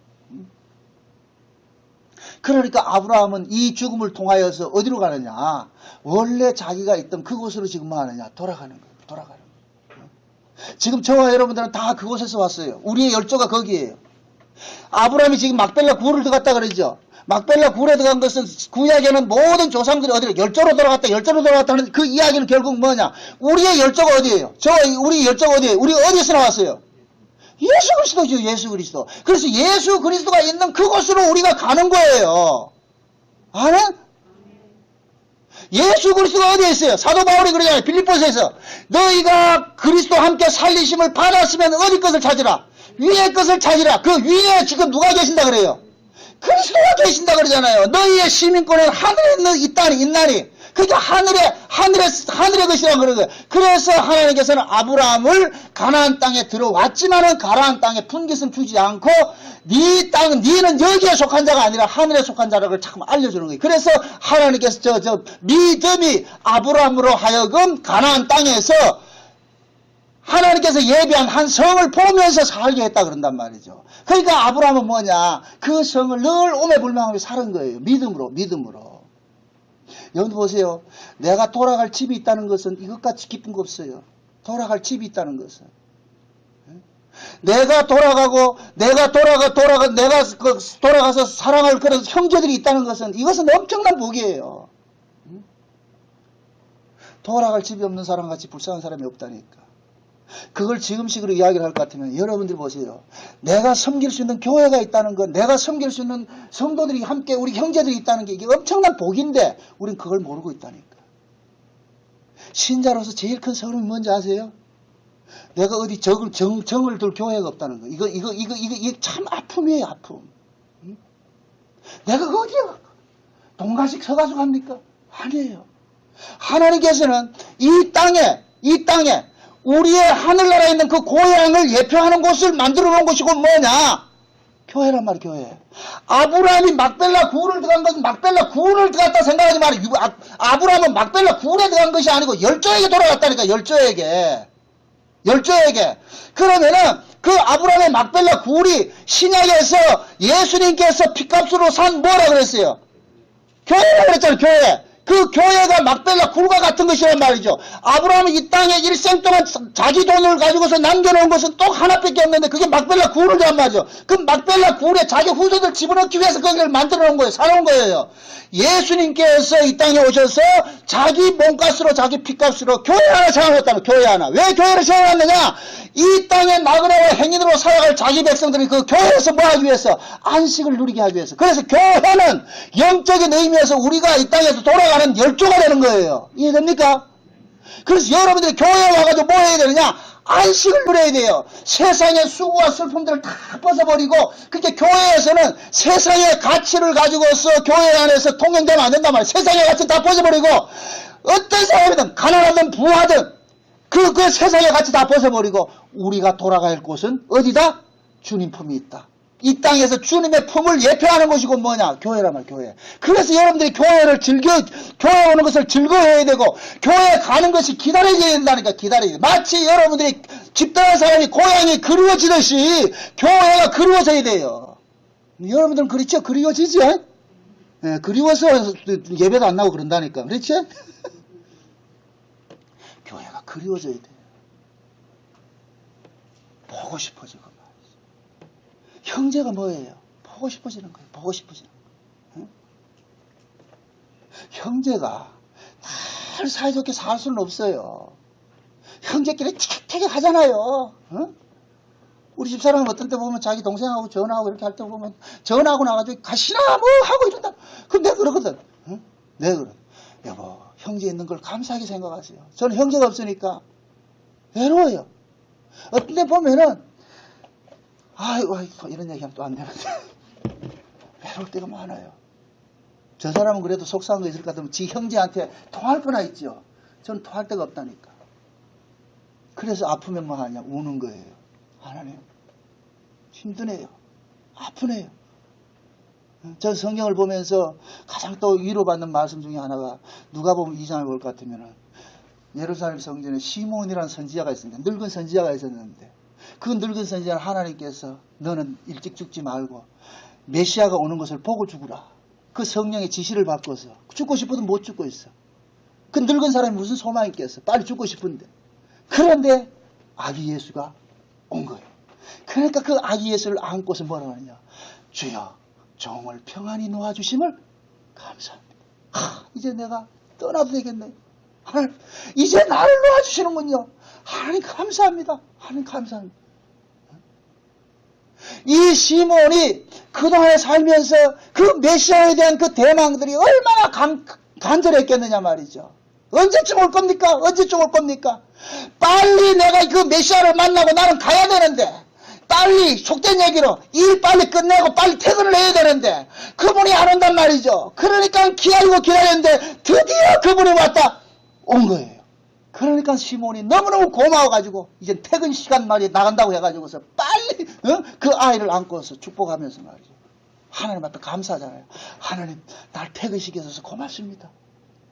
그러니까 아브라함은 이 죽음을 통하여서 어디로 가느냐? 원래 자기가 있던 그곳으로 지금 뭐 하느냐? 돌아가는 거예요. 돌아가는 거예요. 지금 저와 여러분들은 다 그곳에서 왔어요. 우리의 열조가 거기에요. 아브라함이 지금 막벨라 굴을 들어갔다 그러죠. 막벨라 굴에 들어간 것은 구약에는 모든 조상들이 어디로 열조로 돌아갔다 하는 그 이야기는 결국 뭐냐? 우리의 열조가 어디예요? 우리 열조가 어디예요? 우리 어디서 나왔어요? 예수 그리스도죠. 예수 그리스도. 그래서 예수 그리스도가 있는 그곳으로 우리가 가는 거예요. 아는? 예수 그리스도가 어디에 있어요? 사도 바울이 그러잖아요. 빌립보서에서 너희가 그리스도와 함께 살리심을 받았으면 어디 것을 찾으라? 위의 것을 찾으라. 그 위에 지금 누가 계신다 그래요? 그리스도가 계신다 그러잖아요. 너희의 시민권은 하늘에 있는 있나니 그러니까 하늘의 것이라 그런 거예요. 그래서 하나님께서는 아브라함을 가나안 땅에 들어왔지만은 가나안 땅에 분깃은 주지 않고 네 땅, 네는 여기에 속한 자가 아니라 하늘에 속한 자라고 자꾸 알려주는 거예요. 그래서 하나님께서 믿음이 아브라함으로 하여금 가나안 땅에서 하나님께서 예비한 한 성을 보면서 살게 했다 그런단 말이죠. 그러니까 아브라함은 뭐냐? 그 성을 늘 오매불망하며 사는 거예요. 믿음으로. 여러분 보세요. 내가 돌아갈 집이 있다는 것은 이것같이 기쁜 거 없어요. 돌아갈 집이 있다는 것은. 내가 돌아가서 사랑할 그런 형제들이 있다는 것은 이것은 엄청난 복이에요. 돌아갈 집이 없는 사람같이 불쌍한 사람이 없다니까. 그걸 지금식으로 이야기를 할 것 같으면 여러분들 보세요. 내가 섬길 수 있는 교회가 있다는 것, 내가 섬길 수 있는 성도들이 함께 우리 형제들이 있다는 게 이게 엄청난 복인데 우린 그걸 모르고 있다니까. 신자로서 제일 큰 서름이 뭔지 아세요? 내가 어디 정을 둘 교회가 없다는 거. 이거 참 아픔이에요, 아픔. 응? 내가 어디에 동가식 서가지고 합니까? 아니에요. 하나님께서는 이 땅에 우리의 하늘나라에 있는 그 고향을 예표하는 곳을 만들어 놓은 곳이고 뭐냐? 교회란 말이야, 교회. 아브라함이 막벨라 구울을 들어간 것은 막벨라 구울을 들어갔다 생각하지 말아요. 아브라함은 막벨라 구울에 들어간 것이 아니고 열조에게 돌아갔다니까, 열조에게. 그러면은 그 아브라함의 막벨라 구울이 신약에서 예수님께서 피값으로 산 뭐라 그랬어요? 교회라고 그랬잖아요, 교회. 그 교회가 막벨라 굴과 같은 것이란 말이죠. 아브라함은 이 땅에 일생 동안 자기 돈을 가지고서 남겨놓은 것은 또 하나밖에 없는데 그게 막벨라 굴이란 말이죠. 그 막벨라 굴에 자기 후손들 집어넣기 위해서 거기를 만들어 놓은 거예요. 사놓은 거예요. 예수님께서 이 땅에 오셔서 자기 몸값으로 자기 피값으로 교회 하나 세워놨다는 교회 하나. 왜 교회를 세워놨느냐? 이 땅에 나그네와 행인으로 살아갈 자기 백성들이 그 교회에서 뭐 하기 위해서? 안식을 누리게 하기 위해서. 그래서 교회는 영적인 의미에서 우리가 이 땅에서 돌아가는 열조가 되는 거예요. 이해됩니까? 그래서 여러분들이 교회에 와가지고 뭐 해야 되느냐? 안식을 누려야 돼요. 세상의 수고와 슬픔들을 다 벗어버리고, 그렇게 교회에서는 세상의 가치를 가지고서 교회 안에서 통행되면 안 된단 말이에요. 세상의 가치 다 벗어버리고, 어떤 사람이든 가난하든 부하든 그 세상의 가치 다 벗어버리고 우리가 돌아갈 곳은 어디다? 주님 품이 있다. 이 땅에서 주님의 품을 예표하는 것이고 뭐냐? 교회란 말이야, 교회. 그래서 여러분들이 교회 오는 것을 즐거워해야 되고, 교회 가는 것이 기다려져야 된다니까, 기다려야 돼. 마치 여러분들이 집 떠난 사람이 고향이 그리워지듯이 교회가 그리워져야 돼요. 여러분들은 그렇죠? 그리워지죠? 네, 그리워서 예배도 안 나오고 그런다니까. 그렇지? 교회가 그리워져야 돼요. 보고 싶어지고. 형제가 뭐예요? 보고 싶어지는 거예요. 보고 싶어지는 거예요. 응? 형제가 늘 사이좋게 살 수는 없어요. 형제끼리 티격태격 응? 우리 집사람은 어떤 때 보면 자기 동생하고 전화하고 이렇게 할 때 보면 전화하고 나가지고 가시나 뭐 하고 이런다. 그럼 내가 그러거든. 응? 내가 그래. 여보, 형제 있는 걸 감사하게 생각하세요. 저는 형제가 없으니까 외로워요. 어떤 때 보면은 아이고, 이런 얘기하면 또 안 되는데. 외로울 때가 많아요. 저 사람은 그래도 속상한 거 있을 것 같으면 지 형제한테 통할 거나 있죠. 저는 통할 데가 없다니까. 그래서 아프면 뭐 하냐? 우는 거예요. 하나님, 힘드네요. 아프네요. 전 성경을 보면서 가장 또 위로받는 말씀 중에 하나가 누가 보면 2장을 볼 것 같으면 예루살렘 성전에 시몬이라는 선지자가 있습니다. 늙은 선지자가 있었는데 그 늙은 선지자는 하나님께서 너는 일찍 죽지 말고 메시아가 오는 것을 보고 죽으라. 그 성령의 지시를 받고서 죽고 싶어도 못 죽고 있어. 그 늙은 사람이 무슨 소망이 있겠어. 빨리 죽고 싶은데. 그런데 아기 예수가 온 거예요. 그러니까 그 아기 예수를 안고서 뭐라고 하느냐. 주여 종을 평안히 놓아주심을 감사합니다. 이제 내가 떠나도 되겠네. 하나님 이제 나를 놓아주시는군요. 하나님 감사합니다. 하나님 감사합니다. 이 시몬이 그동안에 살면서 그 메시아에 대한 그 대망들이 얼마나 간절했겠느냐 말이죠. 언제쯤 올 겁니까? 언제쯤 올 겁니까? 빨리 내가 그 메시아를 만나고 나는 가야 되는데 빨리 속된 얘기로 일 빨리 끝내고 빨리 퇴근을 해야 되는데 그분이 안 온단 말이죠. 그러니까 기다리고 기다렸는데 드디어 그분이 온 거예요. 그러니까 시몬이 너무너무 고마워가지고 이제 퇴근 시간 말이 나간다고 해가지고서 빨리 그 아이를 안고서 축복하면서 말이죠. 하나님 앞에 감사하잖아요. 하나님 날 퇴근시켜줘서 고맙습니다.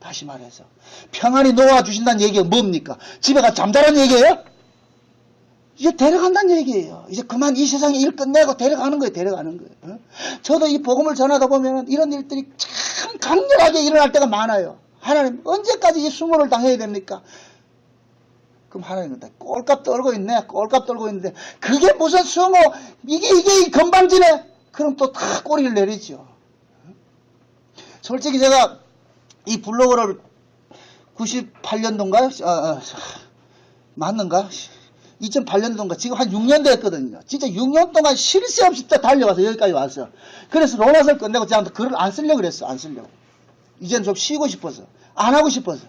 다시 말해서 평안히 놓아주신다는 얘기가 뭡니까? 집에 가서 잠자라는 얘기예요? 이제 데려간다는 얘기예요. 이제 그만 이 세상에 일 끝내고 데려가는 거예요. 데려가는 거예요. 저도 이 복음을 전하다 보면 이런 일들이 참 강렬하게 일어날 때가 많아요. 하나님 언제까지 이 수모를 당해야 됩니까? 그럼 하나님은 꼴값 떨고 있네. 꼴값 떨고 있는데 그게 무슨 수모 이게 건방지네. 그럼 또 다 꼬리를 내리죠. 솔직히 제가 이 블로그를 98년도인가요? 맞는가? 2008년도인가? 지금 한 6년 됐거든요. 진짜 6년 동안 쉴 새 없이 달려와서 여기까지 왔어요. 그래서 로마서를 끝내고 제가 글을 안 쓰려고 그랬어. 안 쓰려고. 이제는 좀 쉬고 싶어서. 안 하고 싶어서.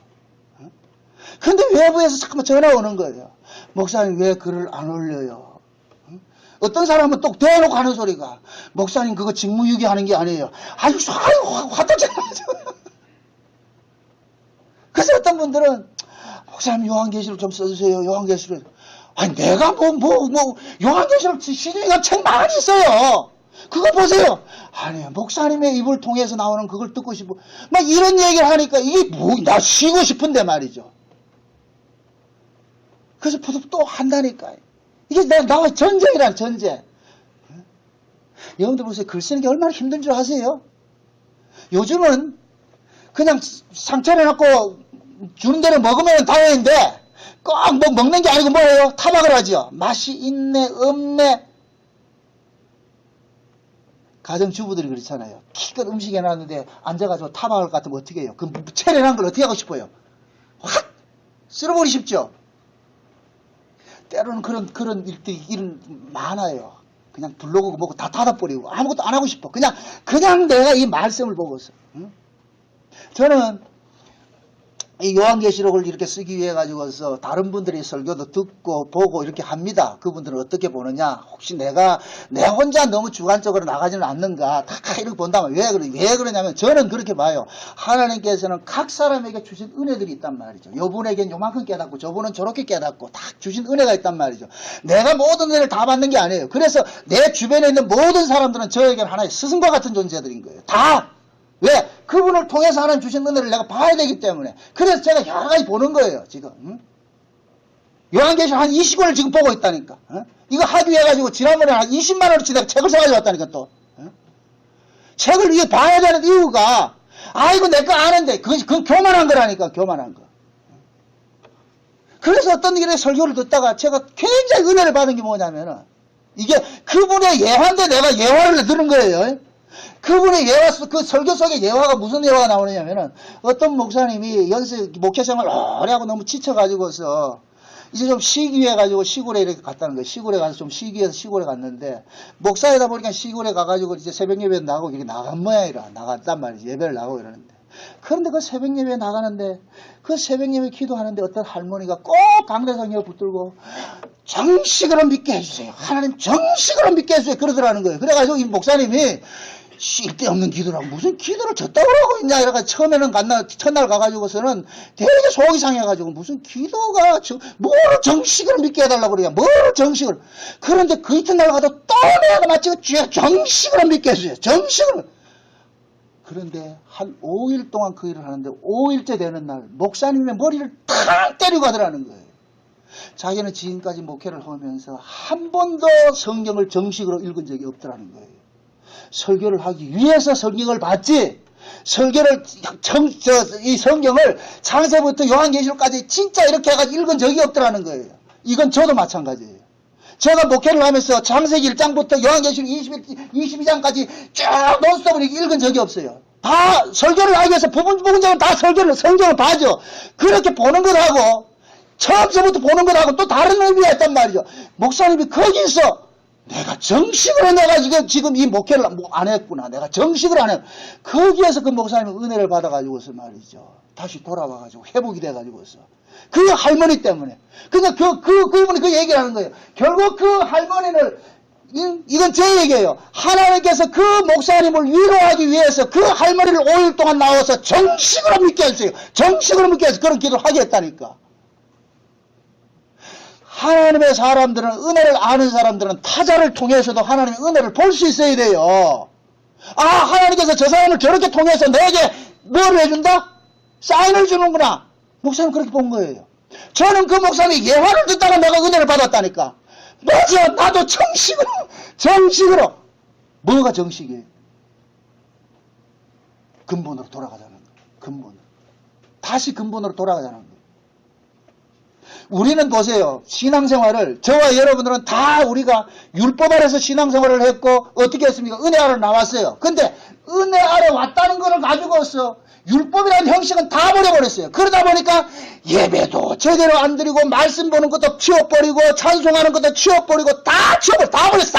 근데 외부에서 자꾸만 전화가 오는 거예요. 목사님 왜 글을 안 올려요? 어떤 사람은 또 대놓고 하는 소리가 목사님 그거 직무유기 하는 게 아니에요. 아유 화딱지나. 그래서 어떤 분들은 목사님 요한계시록 좀 써주세요. 요한계시록. 아니 내가 요한계시록 시중에 책 많이 있어요. 그거 보세요. 아니 목사님의 입을 통해서 나오는 그걸 듣고 싶어. 막 이런 얘기를 하니까 이게 나 쉬고 싶은데 말이죠. 그래서 또 한다니까요. 이게 나와 전쟁이란 전쟁. 여러분들 보세요. 글 쓰는 게 얼마나 힘든 줄 아세요? 요즘은 그냥 상처내놓고 주는 대로 먹으면 다행인데 꼭 먹는 게 아니고 뭐예요? 타박을 하죠. 맛이 있네 없네. 가정주부들이 그렇잖아요. 기껏 음식 해놨는데 앉아가지고 타박을 같으면 어떻게 해요? 그 차려놓은 걸 어떻게 하고 싶어요? 확 쓸어버리고 싶죠. 때로는 그런 일들이 많아요. 그냥 블로그 보고 다 닫아버리고 아무것도 안 하고 싶어. 그냥 내가 이 말씀을 보고서. 응? 저는 이 요한계시록을 이렇게 쓰기 위해 가지고서 다른 분들이 설교도 듣고 보고 이렇게 합니다. 그분들은 어떻게 보느냐? 혹시 내 혼자 너무 주관적으로 나가지는 않는가? 다 이렇게 본다면 왜 그러냐면 저는 그렇게 봐요. 하나님께서는 각 사람에게 주신 은혜들이 있단 말이죠. 요분에겐 요만큼 깨닫고 저분은 저렇게 깨닫고 다 주신 은혜가 있단 말이죠. 내가 모든 은혜를 다 받는 게 아니에요. 그래서 내 주변에 있는 모든 사람들은 저에게는 하나의 스승과 같은 존재들인 거예요. 다. 왜? 그분을 통해서 하나님 주신 은혜를 내가 봐야 되기 때문에. 그래서 제가 여러 가지 보는 거예요, 지금. 응? 요한계시록 한 20권을 지금 보고 있다니까. 응? 이거 하기 위해 가지고 지난번에 한 20만원어치 내가 책을 사가지고 왔다니까 또. 응? 책을 이게 봐야 되는 이유가, 이거 내 거 아는데, 그건 교만한 거라니까, 교만한 거. 그래서 어떤 일에 설교를 듣다가 제가 굉장히 은혜를 받은 게 뭐냐면은, 이게 그분의 예화인데 내가 예화를 들은 거예요. 그분의 예화, 그 설교 속에 예화가 무슨 예화가 나오느냐면은 어떤 목사님이 연세 목회 생활 오래 하고 너무 지쳐가지고서 이제 좀 쉬기 위해 가지고 시골에 이렇게 갔다는 거예요. 시골에 가서 좀 쉬기 위해서 시골에 갔는데 목사이다 보니까 시골에 가가지고 이제 새벽 예배 나가고 이렇게 나간 모양이라 나갔단 말이지. 예배를 나가고 이러는데. 그런데 그 새벽 예배 나가는데 그 새벽 예배 기도하는데 어떤 할머니가 꼭 강대상에 붙들고 정식으로 믿게 해주세요. 하나님 정식으로 믿게 해주세요. 그러더라는 거예요. 그래가지고 이 목사님이 쓸데없는 기도라고 무슨 기도를 저따구로 하고 있냐 이래가 처음에는 첫날 가가지고서는 되게 속이 상해가지고 무슨 기도가 뭐를 정식으로 믿게 해달라고 그래요. 뭐를 정식으로. 그런데 그 이튿날 가도 또 내가 마치 정식으로 믿게 해주세요. 정식으로. 그런데 한 5일 동안 그 일을 하는데 5일째 되는 날 목사님의 머리를 탁 때리고 가더라는 거예요. 자기는 지금까지 목회를 하면서 한 번도 성경을 정식으로 읽은 적이 없더라는 거예요. 설교를 하기 위해서 성경을 봤지, 이 성경을 창세부터 요한계시록까지 진짜 이렇게 해가지고 읽은 적이 없더라는 거예요. 이건 저도 마찬가지예요. 제가 목회를 하면서 창세기 1장부터 요한계시록 22장까지 쭉 논스톱으로 읽은 적이 없어요. 다 설교를 하기 위해서 부분적으로 다 성경을 봐죠. 그렇게 보는 것하고 처음서부터 보는 것하고 또 다른 의미가 있단 말이죠. 목사님이 거기서 내가 정식으로 내가 지금 이 목회를 안 했구나. 내가 정식으로 안 했. 거기에서 그 목사님 은혜를 받아가지고서 말이죠. 다시 돌아와가지고 회복이 돼가지고서. 그 할머니 때문에. 그러니까 그분이 그 얘기를 하는 거예요. 결국 그 할머니를 이건 제 얘기예요. 하나님께서 그 목사님을 위로하기 위해서 그 할머니를 5일 동안 나와서 정식으로 믿게 했어요. 정식으로 믿게 해서 그런 기도를 하게 했다니까. 하나님의 사람들은, 은혜를 아는 사람들은 타자를 통해서도 하나님의 은혜를 볼 수 있어야 돼요. 아, 하나님께서 저 사람을 저렇게 통해서 내게 뭘 해준다? 사인을 주는구나. 목사님 그렇게 본 거예요. 저는 그 목사님이 예화를 듣다가 내가 은혜를 받았다니까. 맞아, 나도 정식으로. 뭐가 정식이에요? 근본으로 돌아가자는 거예요. 근본으로. 다시 근본으로 돌아가자는 거예요. 우리는 보세요. 신앙생활을, 저와 여러분들은 다 우리가 율법 아래서 신앙생활을 했고 어떻게 했습니까? 은혜 아래 나왔어요. 근데 은혜 아래 왔다는 거를 가지고서 율법이라는 형식은 다 버려버렸어요. 그러다 보니까 예배도 제대로 안 드리고 말씀 보는 것도 치워버리고 찬송하는 것도 치워버리고 다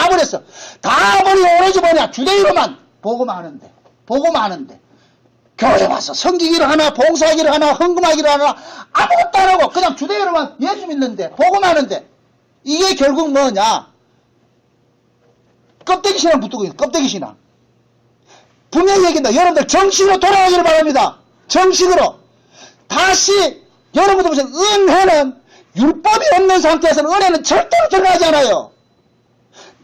버렸어. 다 버리고 오로지 뭐냐? 주대의로만 보고만 하는데 교회 와서 섬기기를 하나, 봉사하기를 하나, 헌금하기를 하나, 아무것도 안 하고 그냥 주대로만 예수 믿는데, 복음 하는데, 이게 결국 뭐냐? 껍데기 신앙 붙들고 있는 껍데기 신앙. 분명히 얘기한다. 여러분들 정식으로 돌아가기를 바랍니다. 정식으로. 다시 여러분들 보세요. 은혜는 율법이 없는 상태에서는 은혜는 절대로 드러나지 않아요.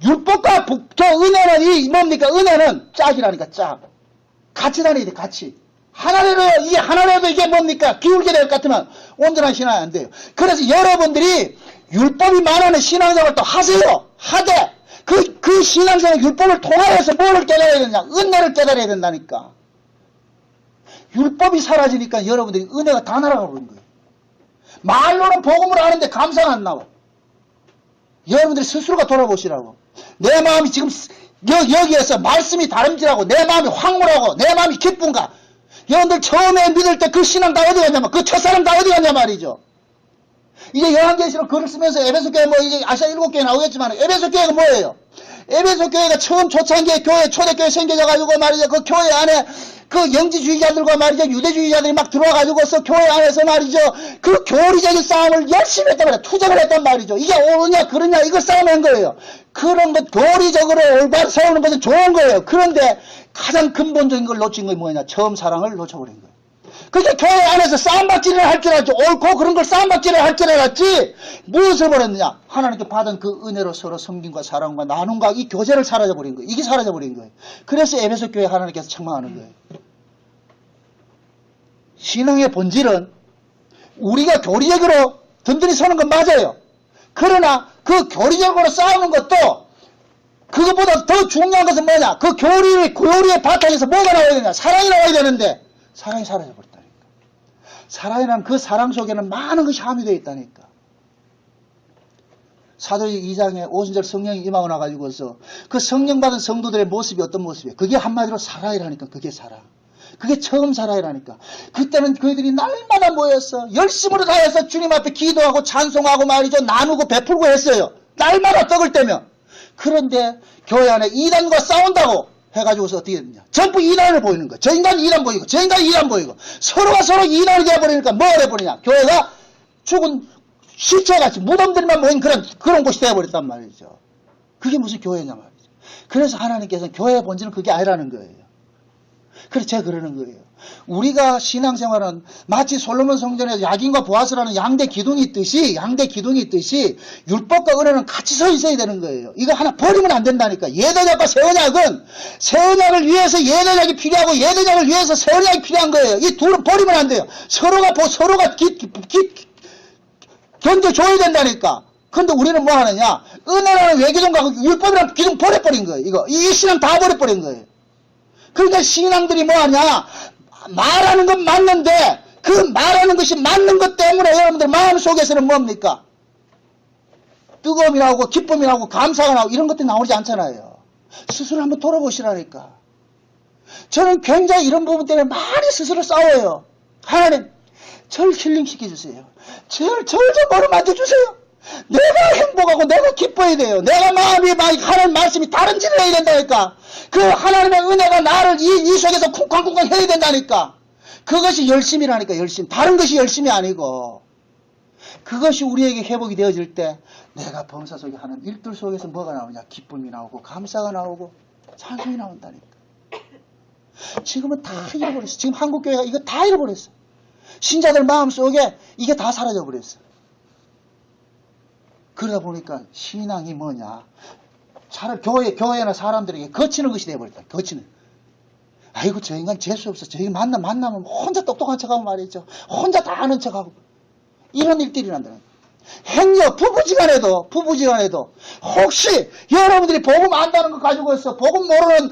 율법과 은혜는 이 뭡니까? 은혜는 짝이라니까 짝. 같이 다녀야 돼, 같이. 하나라도 이게 뭡니까? 기울게 될 것 같으면 온전한 신앙이 안 돼요. 그래서 여러분들이 율법이 말하는 신앙생활도 하세요. 하되, 그 신앙생활 율법을 통하여서 뭐를 깨달아야 되냐? 은혜를 깨달아야 된다니까. 율법이 사라지니까 여러분들이 은혜가 다 날아가 버린 거예요. 말로는 복음을 하는데 감사가 안 나와. 여러분들이 스스로가 돌아보시라고. 내 마음이 지금 여기에서 말씀이 다름질하고 내 마음이 황홀하고 내 마음이 기쁜가? 여러분들 처음에 믿을 때 그 신앙 다 어디 갔냐, 그 첫사람 다 어디 갔냐 말이죠. 이제 요한계시록 글을 쓰면서 에베소교회 이제 아시아 7교회 나오겠지만 에베소교회가 뭐예요? 에베소교회가 처음 초창기에 교회, 초대교회 생겨져가지고 말이죠. 그 교회 안에 그 영지주의자들과 말이죠. 유대주의자들이 막 들어와가지고서 교회 안에서 말이죠. 그 교리적인 싸움을 열심히 했단 말이에요. 투쟁을 했단 말이죠. 이게 옳으냐, 그러냐, 이걸 싸움한 거예요. 그런 것, 교리적으로 올바로 세우는 것은 좋은 거예요. 그런데 가장 근본적인 걸 놓친 게 뭐냐? 처음 사랑을 놓쳐버린 거예요. 그러니까 교회 안에서 싸움박질을 할 줄 알았지. 옳고 그런 걸 싸움박질을 할 줄 알았지. 무엇을 버렸느냐? 하나님께 받은 그 은혜로 서로 섬김과 사랑과 나눔과 이 교제를 사라져버린 거예요. 이게 사라져버린 거예요. 그래서 에베소 교회 하나님께서 책망하는 거예요. 신앙의 본질은 우리가 교리적으로 든든히 서는 건 맞아요. 그러나 그 교리적으로 싸우는 것도 그것보다 더 중요한 것은 뭐냐? 그 교리의 바탕에서 뭐가 나와야 되냐? 사랑이 나와야 되는데 사랑이 사라져버렸다니까. 사랑이란 그 사랑 속에는 많은 것이 함유되어 있다니까. 사도행 2장에 오순절 성령이 임하고 나가지고서 그 성령 받은 성도들의 모습이 어떤 모습이에요? 그게 한마디로 사랑이라니까. 그게 사랑. 그게 처음 사랑이라니까. 그때는 그들이 날마다 모여서 열심으로 다해서 주님 앞에 기도하고 찬송하고 말이죠. 나누고 베풀고 했어요. 날마다 떡을 떼면. 그런데 교회 안에 이단과 싸운다고 해가지고서 어떻게 됐냐. 전부 이단을 보이는 거야. 저 인간 이단 보이고 저 인간 이단 보이고 서로가 서로 이단이 되어버리니까 뭐가 돼버리냐. 교회가 죽은 시체같이 무덤들만 모인 그런 곳이 되어버렸단 말이죠. 그게 무슨 교회냐 말이죠. 그래서 하나님께서는 교회의 본질은 그게 아니라는 거예요. 그래서 제가 그러는 거예요. 우리가 신앙생활은 마치 솔로몬 성전에서 야긴과 보아스라는 양대 기둥이 있듯이 율법과 은혜는 같이 서 있어야 되는 거예요. 이거 하나 버리면 안 된다니까. 예대작과 새언약은 새언약을 위해서 예대작이 필요하고 예대작을 위해서 새언약이 필요한 거예요. 이 둘은 버리면 안 돼요. 서로가 견뎌줘야 된다니까. 근데 우리는 뭐 하느냐? 은혜라는 외기둥과 율법이라는 기둥 버려버린 거예요. 이 신앙 다 버려버린 거예요. 그러니까 신앙들이 뭐하냐? 말하는 건 맞는데 그 말하는 것이 맞는 것 때문에 여러분들 마음속에서는 뭡니까? 뜨거움이 나오고 기쁨이 나오고 감사가 나오고 이런 것들이 나오지 않잖아요. 스스로 한번 돌아보시라니까. 저는 굉장히 이런 부분 때문에 많이 스스로 싸워요. 하나님, 저를 힐링시켜주세요. 저를 좀 어루만져 주세요. 내가 행복하고 내가 기뻐야 돼요. 내가 마음이 막 하는 말씀이 다른지를 해야 된다니까. 그 하나님의 은혜가 나를 이 속에서 쿵쾅쿵쾅 해야 된다니까. 그것이 열심이라니까. 열심. 다른 것이 열심이 아니고 그것이 우리에게 회복이 되어질 때 내가 범사 속에 하는 일들 속에서 뭐가 나오냐? 기쁨이 나오고 감사가 나오고 찬송이 나온다니까. 지금은 다 잃어버렸어. 지금 한국교회가 이거 다 잃어버렸어. 신자들 마음속에 이게 다 사라져버렸어. 그러다 보니까 신앙이 뭐냐? 차라리 교회나 사람들에게 거치는 것이 되어버렸다. 거치는. 아이고 저 인간 재수없어. 저 인간 만나면 혼자 똑똑한 척하고 말이죠. 혼자 다 아는 척하고. 이런 일들이 난다는 거예요. 행여 부부지간에도 혹시 여러분들이 복음 안다는 거 가지고서 복음 모르는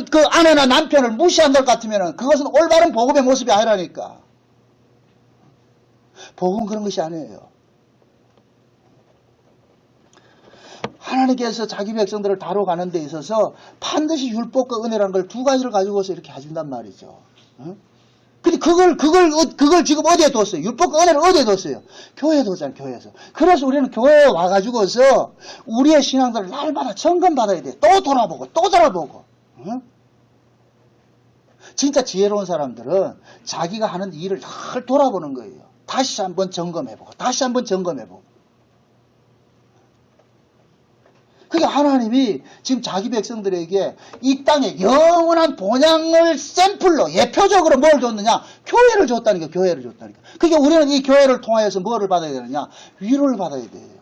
그 아내나 남편을 무시한다 같으면 그것은 올바른 복음의 모습이 아니라니까. 복음은 그런 것이 아니에요. 하나님께서 자기 백성들을 다뤄가는 데 있어서 반드시 율법과 은혜라는 걸 두 가지를 가지고서 이렇게 해준단 말이죠. 근데 그걸 지금 어디에 뒀어요? 율법과 은혜를 어디에 뒀어요? 교회에 뒀잖아요, 교회에서. 그래서 우리는 교회에 와가지고서 우리의 신앙들을 날마다 점검받아야 돼. 또 돌아보고. 진짜 지혜로운 사람들은 자기가 하는 일을 잘 돌아보는 거예요. 다시 한번 점검해보고. 그러니까 하나님이 지금 자기 백성들에게 이 땅에 영원한 본향을 샘플로 예표적으로 뭘 줬느냐? 교회를 줬다니까. 그러니까 우리는 이 교회를 통하여서 뭐를 받아야 되느냐? 위로를 받아야 돼요.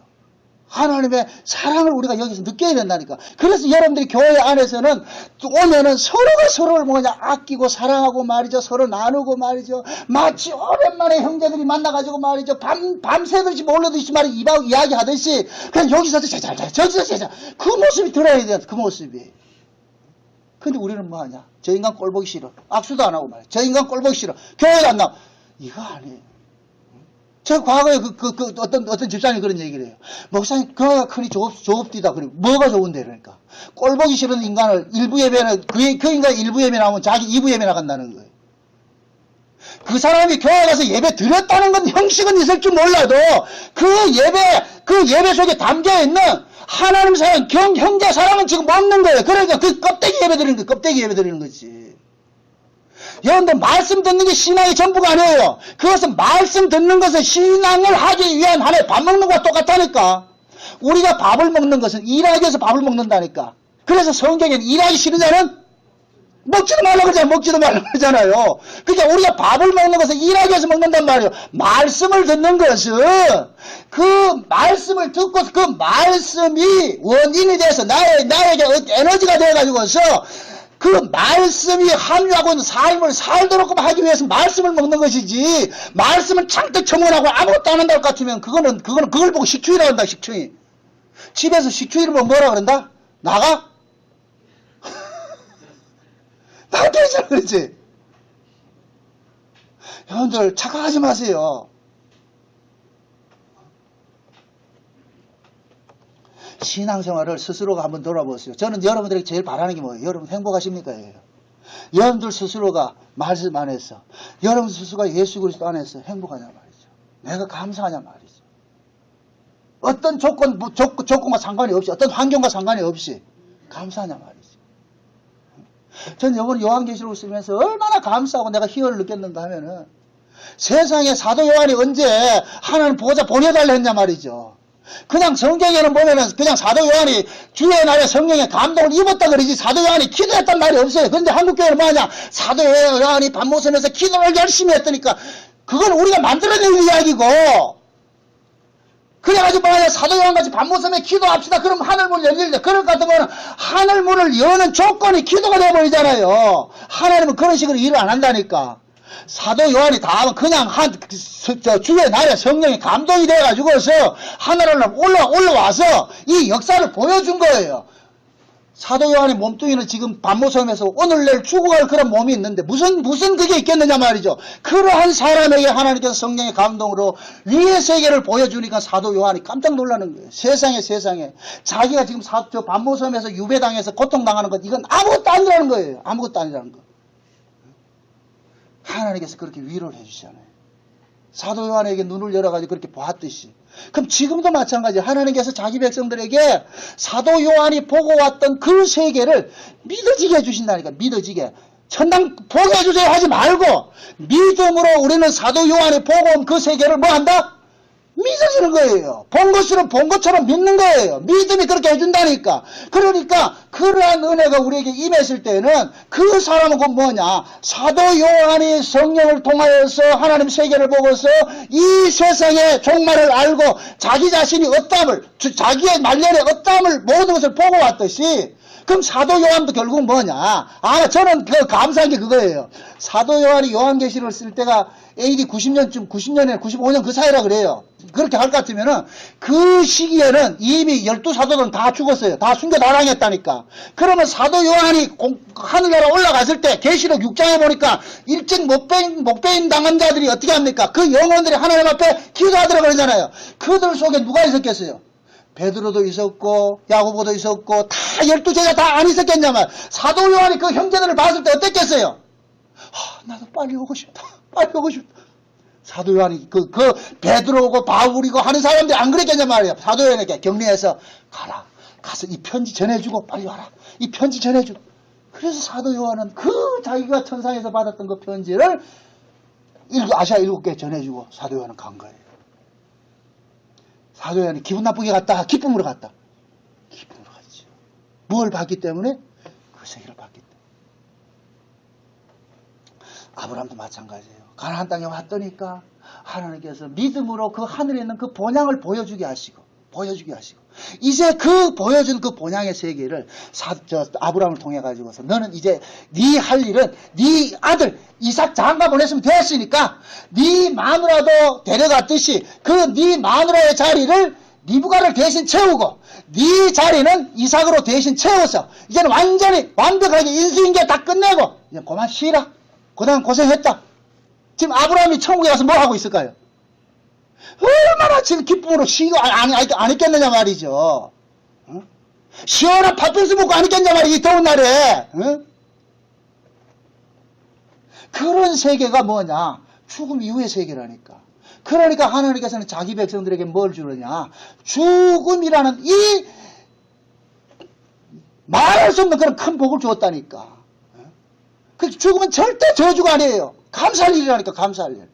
하나님의 사랑을 우리가 여기서 느껴야 된다니까. 그래서 여러분들이 교회 안에서는 오면은 서로가 서로를 뭐냐? 아끼고 사랑하고 말이죠. 서로 나누고 말이죠. 마치 오랜만에 형제들이 만나가지고 말이죠. 밤새듯이 몰라듯이 말이죠. 이야기하듯이 그냥 여기서도 저기서 제자. 그 모습이 들어야 돼요. 그 모습이. 근데 우리는 뭐하냐? 저 인간 꼴보기 싫어. 악수도 안 하고 말이죠. 저 인간 꼴보기 싫어. 교회도 안 나와. 이거 아니에요. 제가 과거에 어떤 집사님이 그런 얘기를 해요. 목사님, 교회가 크니 좁디다. 그리고 뭐가 좋은데, 그러니까. 꼴보기 싫은 인간을 일부 예배는, 그 인간 일부 예배 나오면 자기 2부 예배 나간다는 거예요. 그 사람이 교회 가서 예배 드렸다는 건 형식은 있을 줄 몰라도 그 예배 속에 담겨 있는 하나님 사랑, 형제 사랑은 지금 없는 거예요. 그러니까 그 껍데기 예배 드리는 거지. 여러분들 말씀 듣는 게 신앙의 전부가 아니에요. 그것은 말씀 듣는 것은 신앙을 하기 위한 하나의 밥 먹는 것과 똑같다니까. 우리가 밥을 먹는 것은 일하기 위해서 밥을 먹는다니까. 그래서 성경에는 일하기 싫은 자는 먹지도 말라고 그러잖아요. 그러니까 우리가 밥을 먹는 것은 일하기 위해서 먹는단 말이에요. 말씀을 듣는 것은 그 말씀을 듣고 그 말씀이 원인이 돼서 나에게 에너지가 되어가지고서 그 말씀이 함유하고 있는 삶을 살도록 하기 위해서 말씀을 먹는 것이지, 말씀을 잔뜩 청원하고 아무것도 안 한다고 같으면 그걸 보고 식충이라고 한다. 식충이. 집에서 식충이를 보면 뭐라 그런다? 나가? 나가잖아, 그렇지? 여러분들 착각하지 마세요. 신앙생활을 스스로가 한번 돌아보세요. 저는 여러분들에게 제일 바라는 게 뭐예요? 여러분 행복하십니까? 여러분들 스스로가 말씀 안에서, 여러분 스스로가 예수 그리스도 안에서 행복하냐 말이죠. 내가 감사하냐 말이죠. 어떤 조건과 상관이 없이, 어떤 환경과 상관이 없이 감사하냐 말이죠. 저는 이번 요한계시록을 쓰면서 얼마나 감사하고 내가 희열을 느꼈는가 하면은, 세상에 사도 요한이 언제 하나님 보호자 보내달라 했냐 말이죠. 그냥 성경에는 보면은 그냥 사도 요한이 주의 날에 성령의 감동을 입었다 그러지 사도 요한이 기도했단 말이 없어요. 그런데 한국교회는 뭐하냐? 사도 요한이 밤모섬에서 기도를 열심히 했으니까 그건 우리가 만들어낸 이야기고, 그래가지고 뭐하냐? 사도 요한같이 밤모섬에 기도합시다. 그럼 하늘문 열릴때 그럴 것 같으면 하늘문을 여는 조건이 기도가 되어버리잖아요. 하나님은 그런 식으로 일을 안 한다니까. 사도 요한이 다 하면 그냥 주의 날에 성령이 감동이 돼가지고서 하늘로 올라와서 이 역사를 보여준 거예요. 사도 요한의 몸뚱이는 지금 밤모섬에서 오늘 내일 죽어갈 그런 몸이 있는데 무슨 그게 있겠느냐 말이죠. 그러한 사람에게 하나님께서 성령의 감동으로 위의 세계를 보여주니까 사도 요한이 깜짝 놀라는 거예요. 세상에 자기가 지금 저 밤모섬에서 유배당해서 고통당하는 것, 이건 아무것도 아니라는 거예요. 아무것도 아니라는 거. 하나님께서 그렇게 위로를 해주시잖아요. 사도 요한에게 눈을 열어가지고 그렇게 보았듯이. 그럼 지금도 마찬가지예요. 하나님께서 자기 백성들에게 사도 요한이 보고 왔던 그 세계를 믿어지게 해주신다니까. 믿어지게. 천당 포기해주세요 하지 말고 믿음으로 우리는 사도 요한이 보고 온 그 세계를 뭐 한다? 믿어지는 거예요. 본 것으로 본 것처럼 믿는 거예요. 믿음이 그렇게 해준다니까. 그러니까 그러한 은혜가 우리에게 임했을 때는 그 사람은 곧 뭐냐? 사도 요한이 성령을 통하여서 하나님 세계를 보고서 이 세상의 종말을 알고 자기 자신이 어떠함을, 자기의 말년의 어떠함을 모든 것을 보고 왔듯이, 그럼 사도 요한도 결국 뭐냐? 저는 감사한 게 그거예요. 사도 요한이 요한계시록을 쓸 때가 AD 90년쯤, 90년에 95년 그 사이라 그래요. 그렇게 할 것 같으면은 그 시기에는 이미 12사도들은 다 죽었어요. 다 순교 다 당했다니까. 그러면 사도 요한이 하늘나라 올라갔을 때 계시록 6장에 보니까 일찍 목배임 당한 자들이 어떻게 합니까? 그 영혼들이 하나님 앞에 기도하더라 그러잖아요. 그들 속에 누가 있었겠어요? 베드로도 있었고 야고보도 있었고 다 12제자 다 안 있었겠냐면 사도 요한이 그 형제들을 봤을 때 어땠겠어요? 나도 빨리 오고 싶다. 빨리 오고 싶다. 사도 요한이 그 베드로고 바울이고 하는 사람들이 안 그랬겠냐 말이에요. 사도 요한에게 격려해서 가라. 가서 이 편지 전해주고 빨리 와라. 이 편지 전해주고. 그래서 사도 요한은 그 자기가 천상에서 받았던 그 편지를 아시아 7개 전해주고 사도 요한은 간 거예요. 사도 요한이 기분 나쁘게 갔다. 기쁨으로 갔다. 기쁨으로 갔죠. 뭘 봤기 때문에? 그 세계를 봤기 때문에. 아브라함도 마찬가지예요. 가나안 땅에 왔더니까 하나님께서 믿음으로 그 하늘에 있는 그 본향을 보여주게 하시고 이제 그 보여준 그 본향의 세계를 아브라함을 통해 가지고서 너는 이제 네 할 일은 네 아들 이삭 장가 보냈으면 되었으니까 네 마누라도 데려갔듯이 그 네 마누라의 자리를 리브가를 대신 채우고 네 자리는 이삭으로 대신 채워서 이제는 완전히 완벽하게 인수인계 다 끝내고 이제 그만 쉬라. 그동안 고생했다. 지금 아브라함이 천국에 가서 뭐 하고 있을까요? 얼마나 지금 기쁨으로 쉬고 안 있겠느냐 말이죠. 어? 시원한 팥빙수 먹고 안 있겠냐 말이지, 이 더운 날에. 어? 그런 세계가 뭐냐? 죽음 이후의 세계라니까. 그러니까 하나님께서는 자기 백성들에게 뭘 주느냐? 죽음이라는 이 말할 수 없는 그런 큰 복을 주었다니까. 그 죽음은 절대 저주가 아니에요. 감사할 일이라니까, 감사할 일.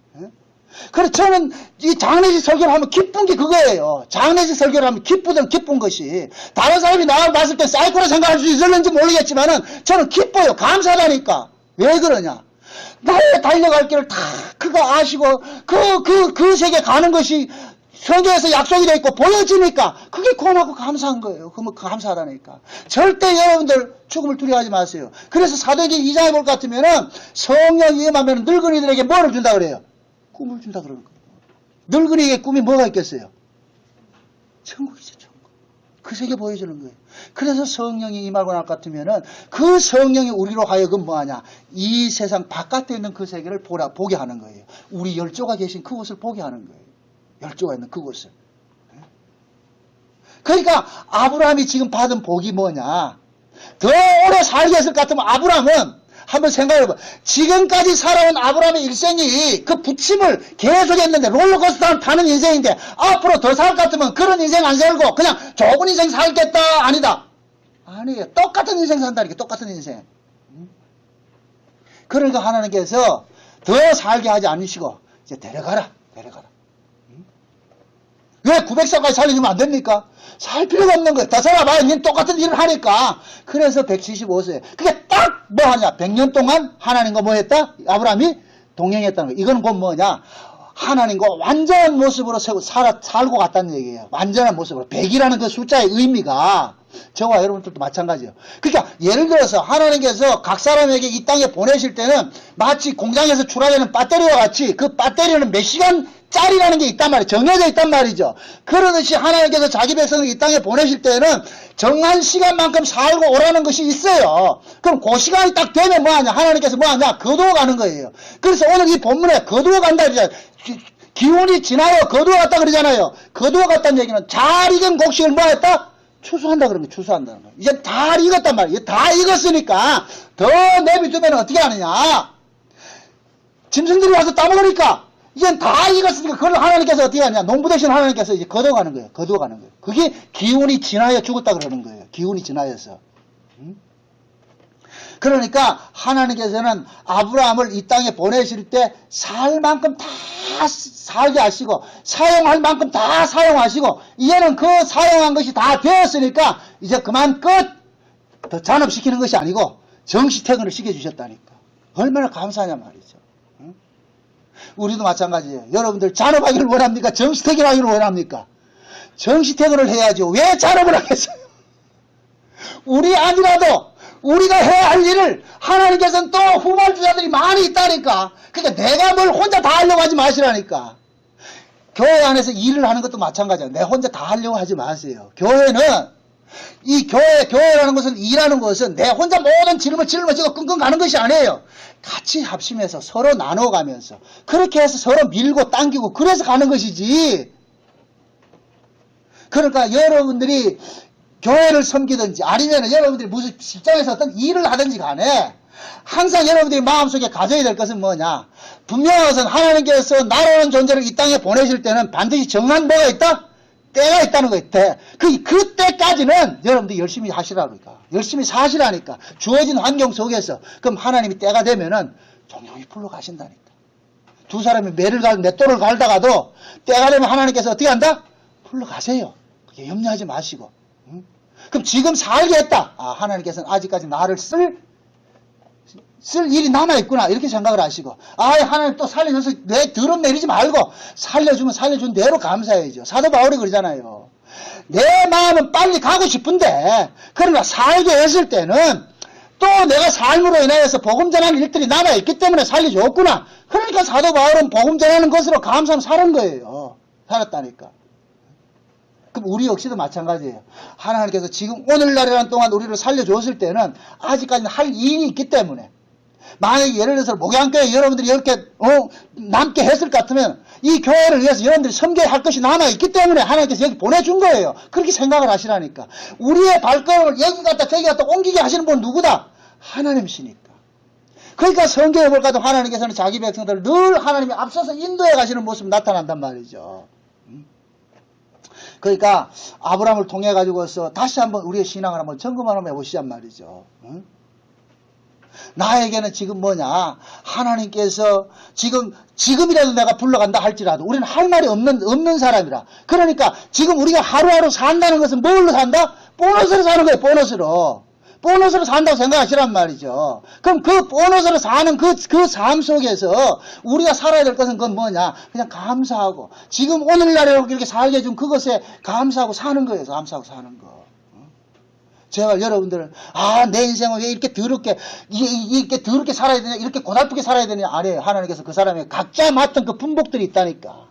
그래서 저는 이 장례식 설교를 하면 기쁜 게 그거예요. 장례식 설교를 하면 기쁜 것이. 다른 사람이 나를 봤을 때 사이코로 생각할 수 있을는지 모르겠지만은 저는 기뻐요. 감사하다니까. 왜 그러냐? 나의 달려갈 길을 다 그거 아시고 그 세계 가는 것이 성경에서 약속이 되어 있고 보여지니까 그게 고맙고 감사한 거예요. 그러면 감사하다니까. 절대 여러분들 죽음을 두려워하지 마세요. 그래서 사도행전 2장에 볼 것 같으면은 성령이 임하면 늙은이들에게 뭐를 준다 그래요? 꿈을 준다 그러는 거예요. 늙은이에게 꿈이 뭐가 있겠어요? 천국이죠, 천국. 그 세계 보여주는 거예요. 그래서 성령이 임하고 날 것 같으면은 그 성령이 우리로 하여금 뭐하냐? 이 세상 바깥에 있는 그 세계를 보게 하는 거예요. 우리 열조가 계신 그곳을 보게 하는 거예요. 열조가 있는 그곳을. 그러니까 아브라함이 지금 받은 복이 뭐냐? 더 오래 살게 했을 것 같으면 아브라함은 한번 생각해봐. 지금까지 살아온 아브라함의 일생이 그 부침을 계속 했는데 롤러코스터 타는 인생인데 앞으로 더 살 것 같으면 그런 인생 안 살고 그냥 좁은 인생 살겠다? 아니다. 아니에요. 똑같은 인생 산다니까. 똑같은 인생. 그러니까 하나님께서 더 살게 하지 않으시고 이제 데려가라. 왜 900살까지 살리면 안 됩니까? 살 필요가 없는 거예요. 더 살아봐야 닌 똑같은 일을 하니까. 그래서 175세. 그게 딱 뭐 하냐? 100년 동안 하나님과 뭐 했다? 아브라함이 동행했다는 거예요. 이건 곧 뭐냐? 하나님과 완전한 모습으로 살고 갔다는 얘기예요. 완전한 모습으로. 100이라는 그 숫자의 의미가 저와 여러분들도 마찬가지예요. 그러니까 예를 들어서 하나님께서 각 사람에게 이 땅에 보내실 때는 마치 공장에서 출하되는 배터리와 같이 그 배터리는 몇 시간 짜리라는 게 있단 말이에요. 정해져 있단 말이죠. 그러듯이 하나님께서 자기 백성을 이 땅에 보내실 때는 정한 시간만큼 살고 오라는 것이 있어요. 그럼 그 시간이 딱 되면 뭐하냐? 하나님께서 뭐하냐? 거두어 가는 거예요. 그래서 오늘 이 본문에 거두어 간다 그러잖아요. 기운이 지나요. 거두어 갔다 그러잖아요. 거두어 갔다는 얘기는 잘 익은 곡식을 뭐했다? 추수한다 그러면 추수한다는 거예요. 이제 다 익었단 말이에요. 다 익었으니까 더 내비두면 어떻게 하느냐? 짐승들이 와서 따먹으니까 이젠 다 익었으니까 그걸 하나님께서 어떻게 하냐? 농부 대신 하나님께서 이제 거둬가는 거예요. 거두어가는 거예요. 그게 기운이 지나여 죽었다 그러는 거예요. 기운이 지나여서. 그러니까 하나님께서는 아브라함을 이 땅에 보내실 때 살 만큼 다 살게 하시고 사용할 만큼 다 사용하시고 이제는 그 사용한 것이 다 되었으니까 이제 그만 끝! 더 잔업시키는 것이 아니고 정시퇴근을 시켜주셨다니까. 얼마나 감사하냐 말이죠. 응? 우리도 마찬가지예요. 여러분들 잔업하기를 원합니까? 정시퇴근하기를 원합니까? 정시퇴근을 해야죠. 왜 잔업을 하겠어요? 우리 아니라도 우리가 해야 할 일을 하나님께서는 또 후발주자들이 많이 있다니까. 그러니까 내가 뭘 혼자 다 하려고 하지 마시라니까. 교회 안에서 일을 하는 것도 마찬가지야. 내 혼자 다 하려고 하지 마세요. 교회는 이 교회라는 것은 일하는 것은 내 혼자 모든 짊어지고 끙끙 가는 것이 아니에요. 같이 합심해서 서로 나눠가면서 그렇게 해서 서로 밀고 당기고 그래서 가는 것이지. 그러니까 여러분들이 교회를 섬기든지 아니면 여러분들이 무슨 직장에서 어떤 일을 하든지 간에 항상 여러분들이 마음속에 가져야 될 것은 뭐냐. 분명한 것은 하나님께서 나라는 존재를 이 땅에 보내실 때는 반드시 정한 뭐가 있다? 때가 있다는 거 있대. 그 때까지는 여러분들이 열심히 하시라니까. 열심히 사시라니까. 주어진 환경 속에서. 그럼 하나님이 때가 되면은 종종히 불러가신다니까. 두 사람이 맷돌을 갈다가도 때가 되면 하나님께서 어떻게 한다? 불러가세요. 그게 염려하지 마시고. 그럼 지금 살게 했다. 아, 하나님께서는 아직까지 나를 쓸 일이 남아있구나. 이렇게 생각을 하시고. 아, 하나님 또 살려줘서 내 드럼 내리지 말고 살려주면 살려준 대로 감사해야죠. 사도 바울이 그러잖아요. 내 마음은 빨리 가고 싶은데, 그러나 살게 했을 때는 또 내가 삶으로 인하여서 복음 전하는 일들이 남아있기 때문에 살려줬구나. 그러니까 사도 바울은 복음 전하는 것으로 감사하면 사는 거예요. 살았다니까. 그럼 우리 역시도 마찬가지예요. 하나님께서 지금 오늘날이라는 동안 우리를 살려줬을 때는 아직까지는 할 일이 있기 때문에 만약에 예를 들어서 목양교회 여러분들이 이렇게 남게 했을 것 같으면 이 교회를 위해서 여러분들이 섬겨야 할 것이 남아있기 때문에 하나님께서 여기 보내준 거예요. 그렇게 생각을 하시라니까. 우리의 발걸음을 여기 갔다 저기 갔다 옮기게 하시는 분은 누구다? 하나님이시니까. 그러니까 성경에 볼까도 하나님께서는 자기 백성들을 늘 하나님이 앞서서 인도해 가시는 모습이 나타난단 말이죠. 그러니까 아브라함을 통해 가지고서 다시 한번 우리의 신앙을 한번 점검을 한번 해보시란 말이죠. 응? 나에게는 지금 뭐냐, 하나님께서 지금이라도 내가 불러간다 할지라도 우리는 할 말이 없는 사람이라. 그러니까 지금 우리가 하루하루 산다는 것은 뭘로 산다? 보너스로 사는 거예요. 보너스로 산다고 생각하시란 말이죠. 그럼 그 보너스로 사는 그 삶 속에서 우리가 살아야 될 것은 그건 뭐냐? 그냥 감사하고 지금 오늘날에 이렇게 살게 해준 그것에 감사하고 사는 거예요. 감사하고 사는 거. 제발 여러분들, 내 인생은 왜 이렇게 더럽게 살아야 되냐, 이렇게 고달프게 살아야 되냐, 아니에요. 하나님께서 그 사람의 각자 맡은 그 분복들이 있다니까.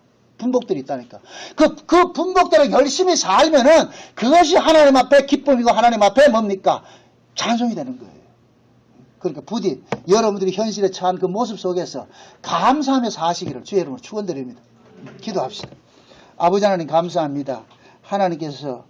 그 분복대로 열심히 살면은 그것이 하나님 앞에 기쁨이고 하나님 앞에 뭡니까? 찬송이 되는 거예요. 그러니까 부디 여러분들이 현실에 처한 그 모습 속에서 감사하며 사시기를 주의 이름으로 축원드립니다. 기도합시다. 아버지 하나님 감사합니다. 하나님께서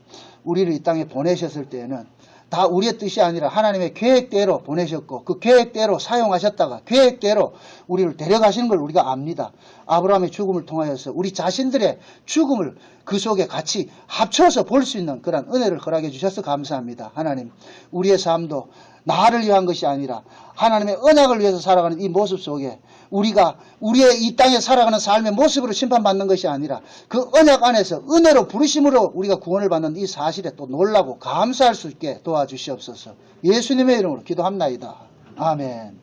우리를 이 땅에 보내셨을 때에는 다 우리의 뜻이 아니라 하나님의 계획대로 보내셨고 그 계획대로 사용하셨다가 계획대로 우리를 데려가시는 걸 우리가 압니다. 아브라함의 죽음을 통하여서 우리 자신들의 죽음을 그 속에 같이 합쳐서 볼 수 있는 그런 은혜를 허락해 주셔서 감사합니다. 하나님, 우리의 삶도 나를 위한 것이 아니라 하나님의 언약을 위해서 살아가는 이 모습 속에 우리의 이 땅에 살아가는 삶의 모습으로 심판받는 것이 아니라 그 언약 안에서 은혜로 부르심으로 우리가 구원을 받는 이 사실에 또 놀라고 감사할 수 있게 도와주시옵소서. 예수님의 이름으로 기도합나이다. 아멘.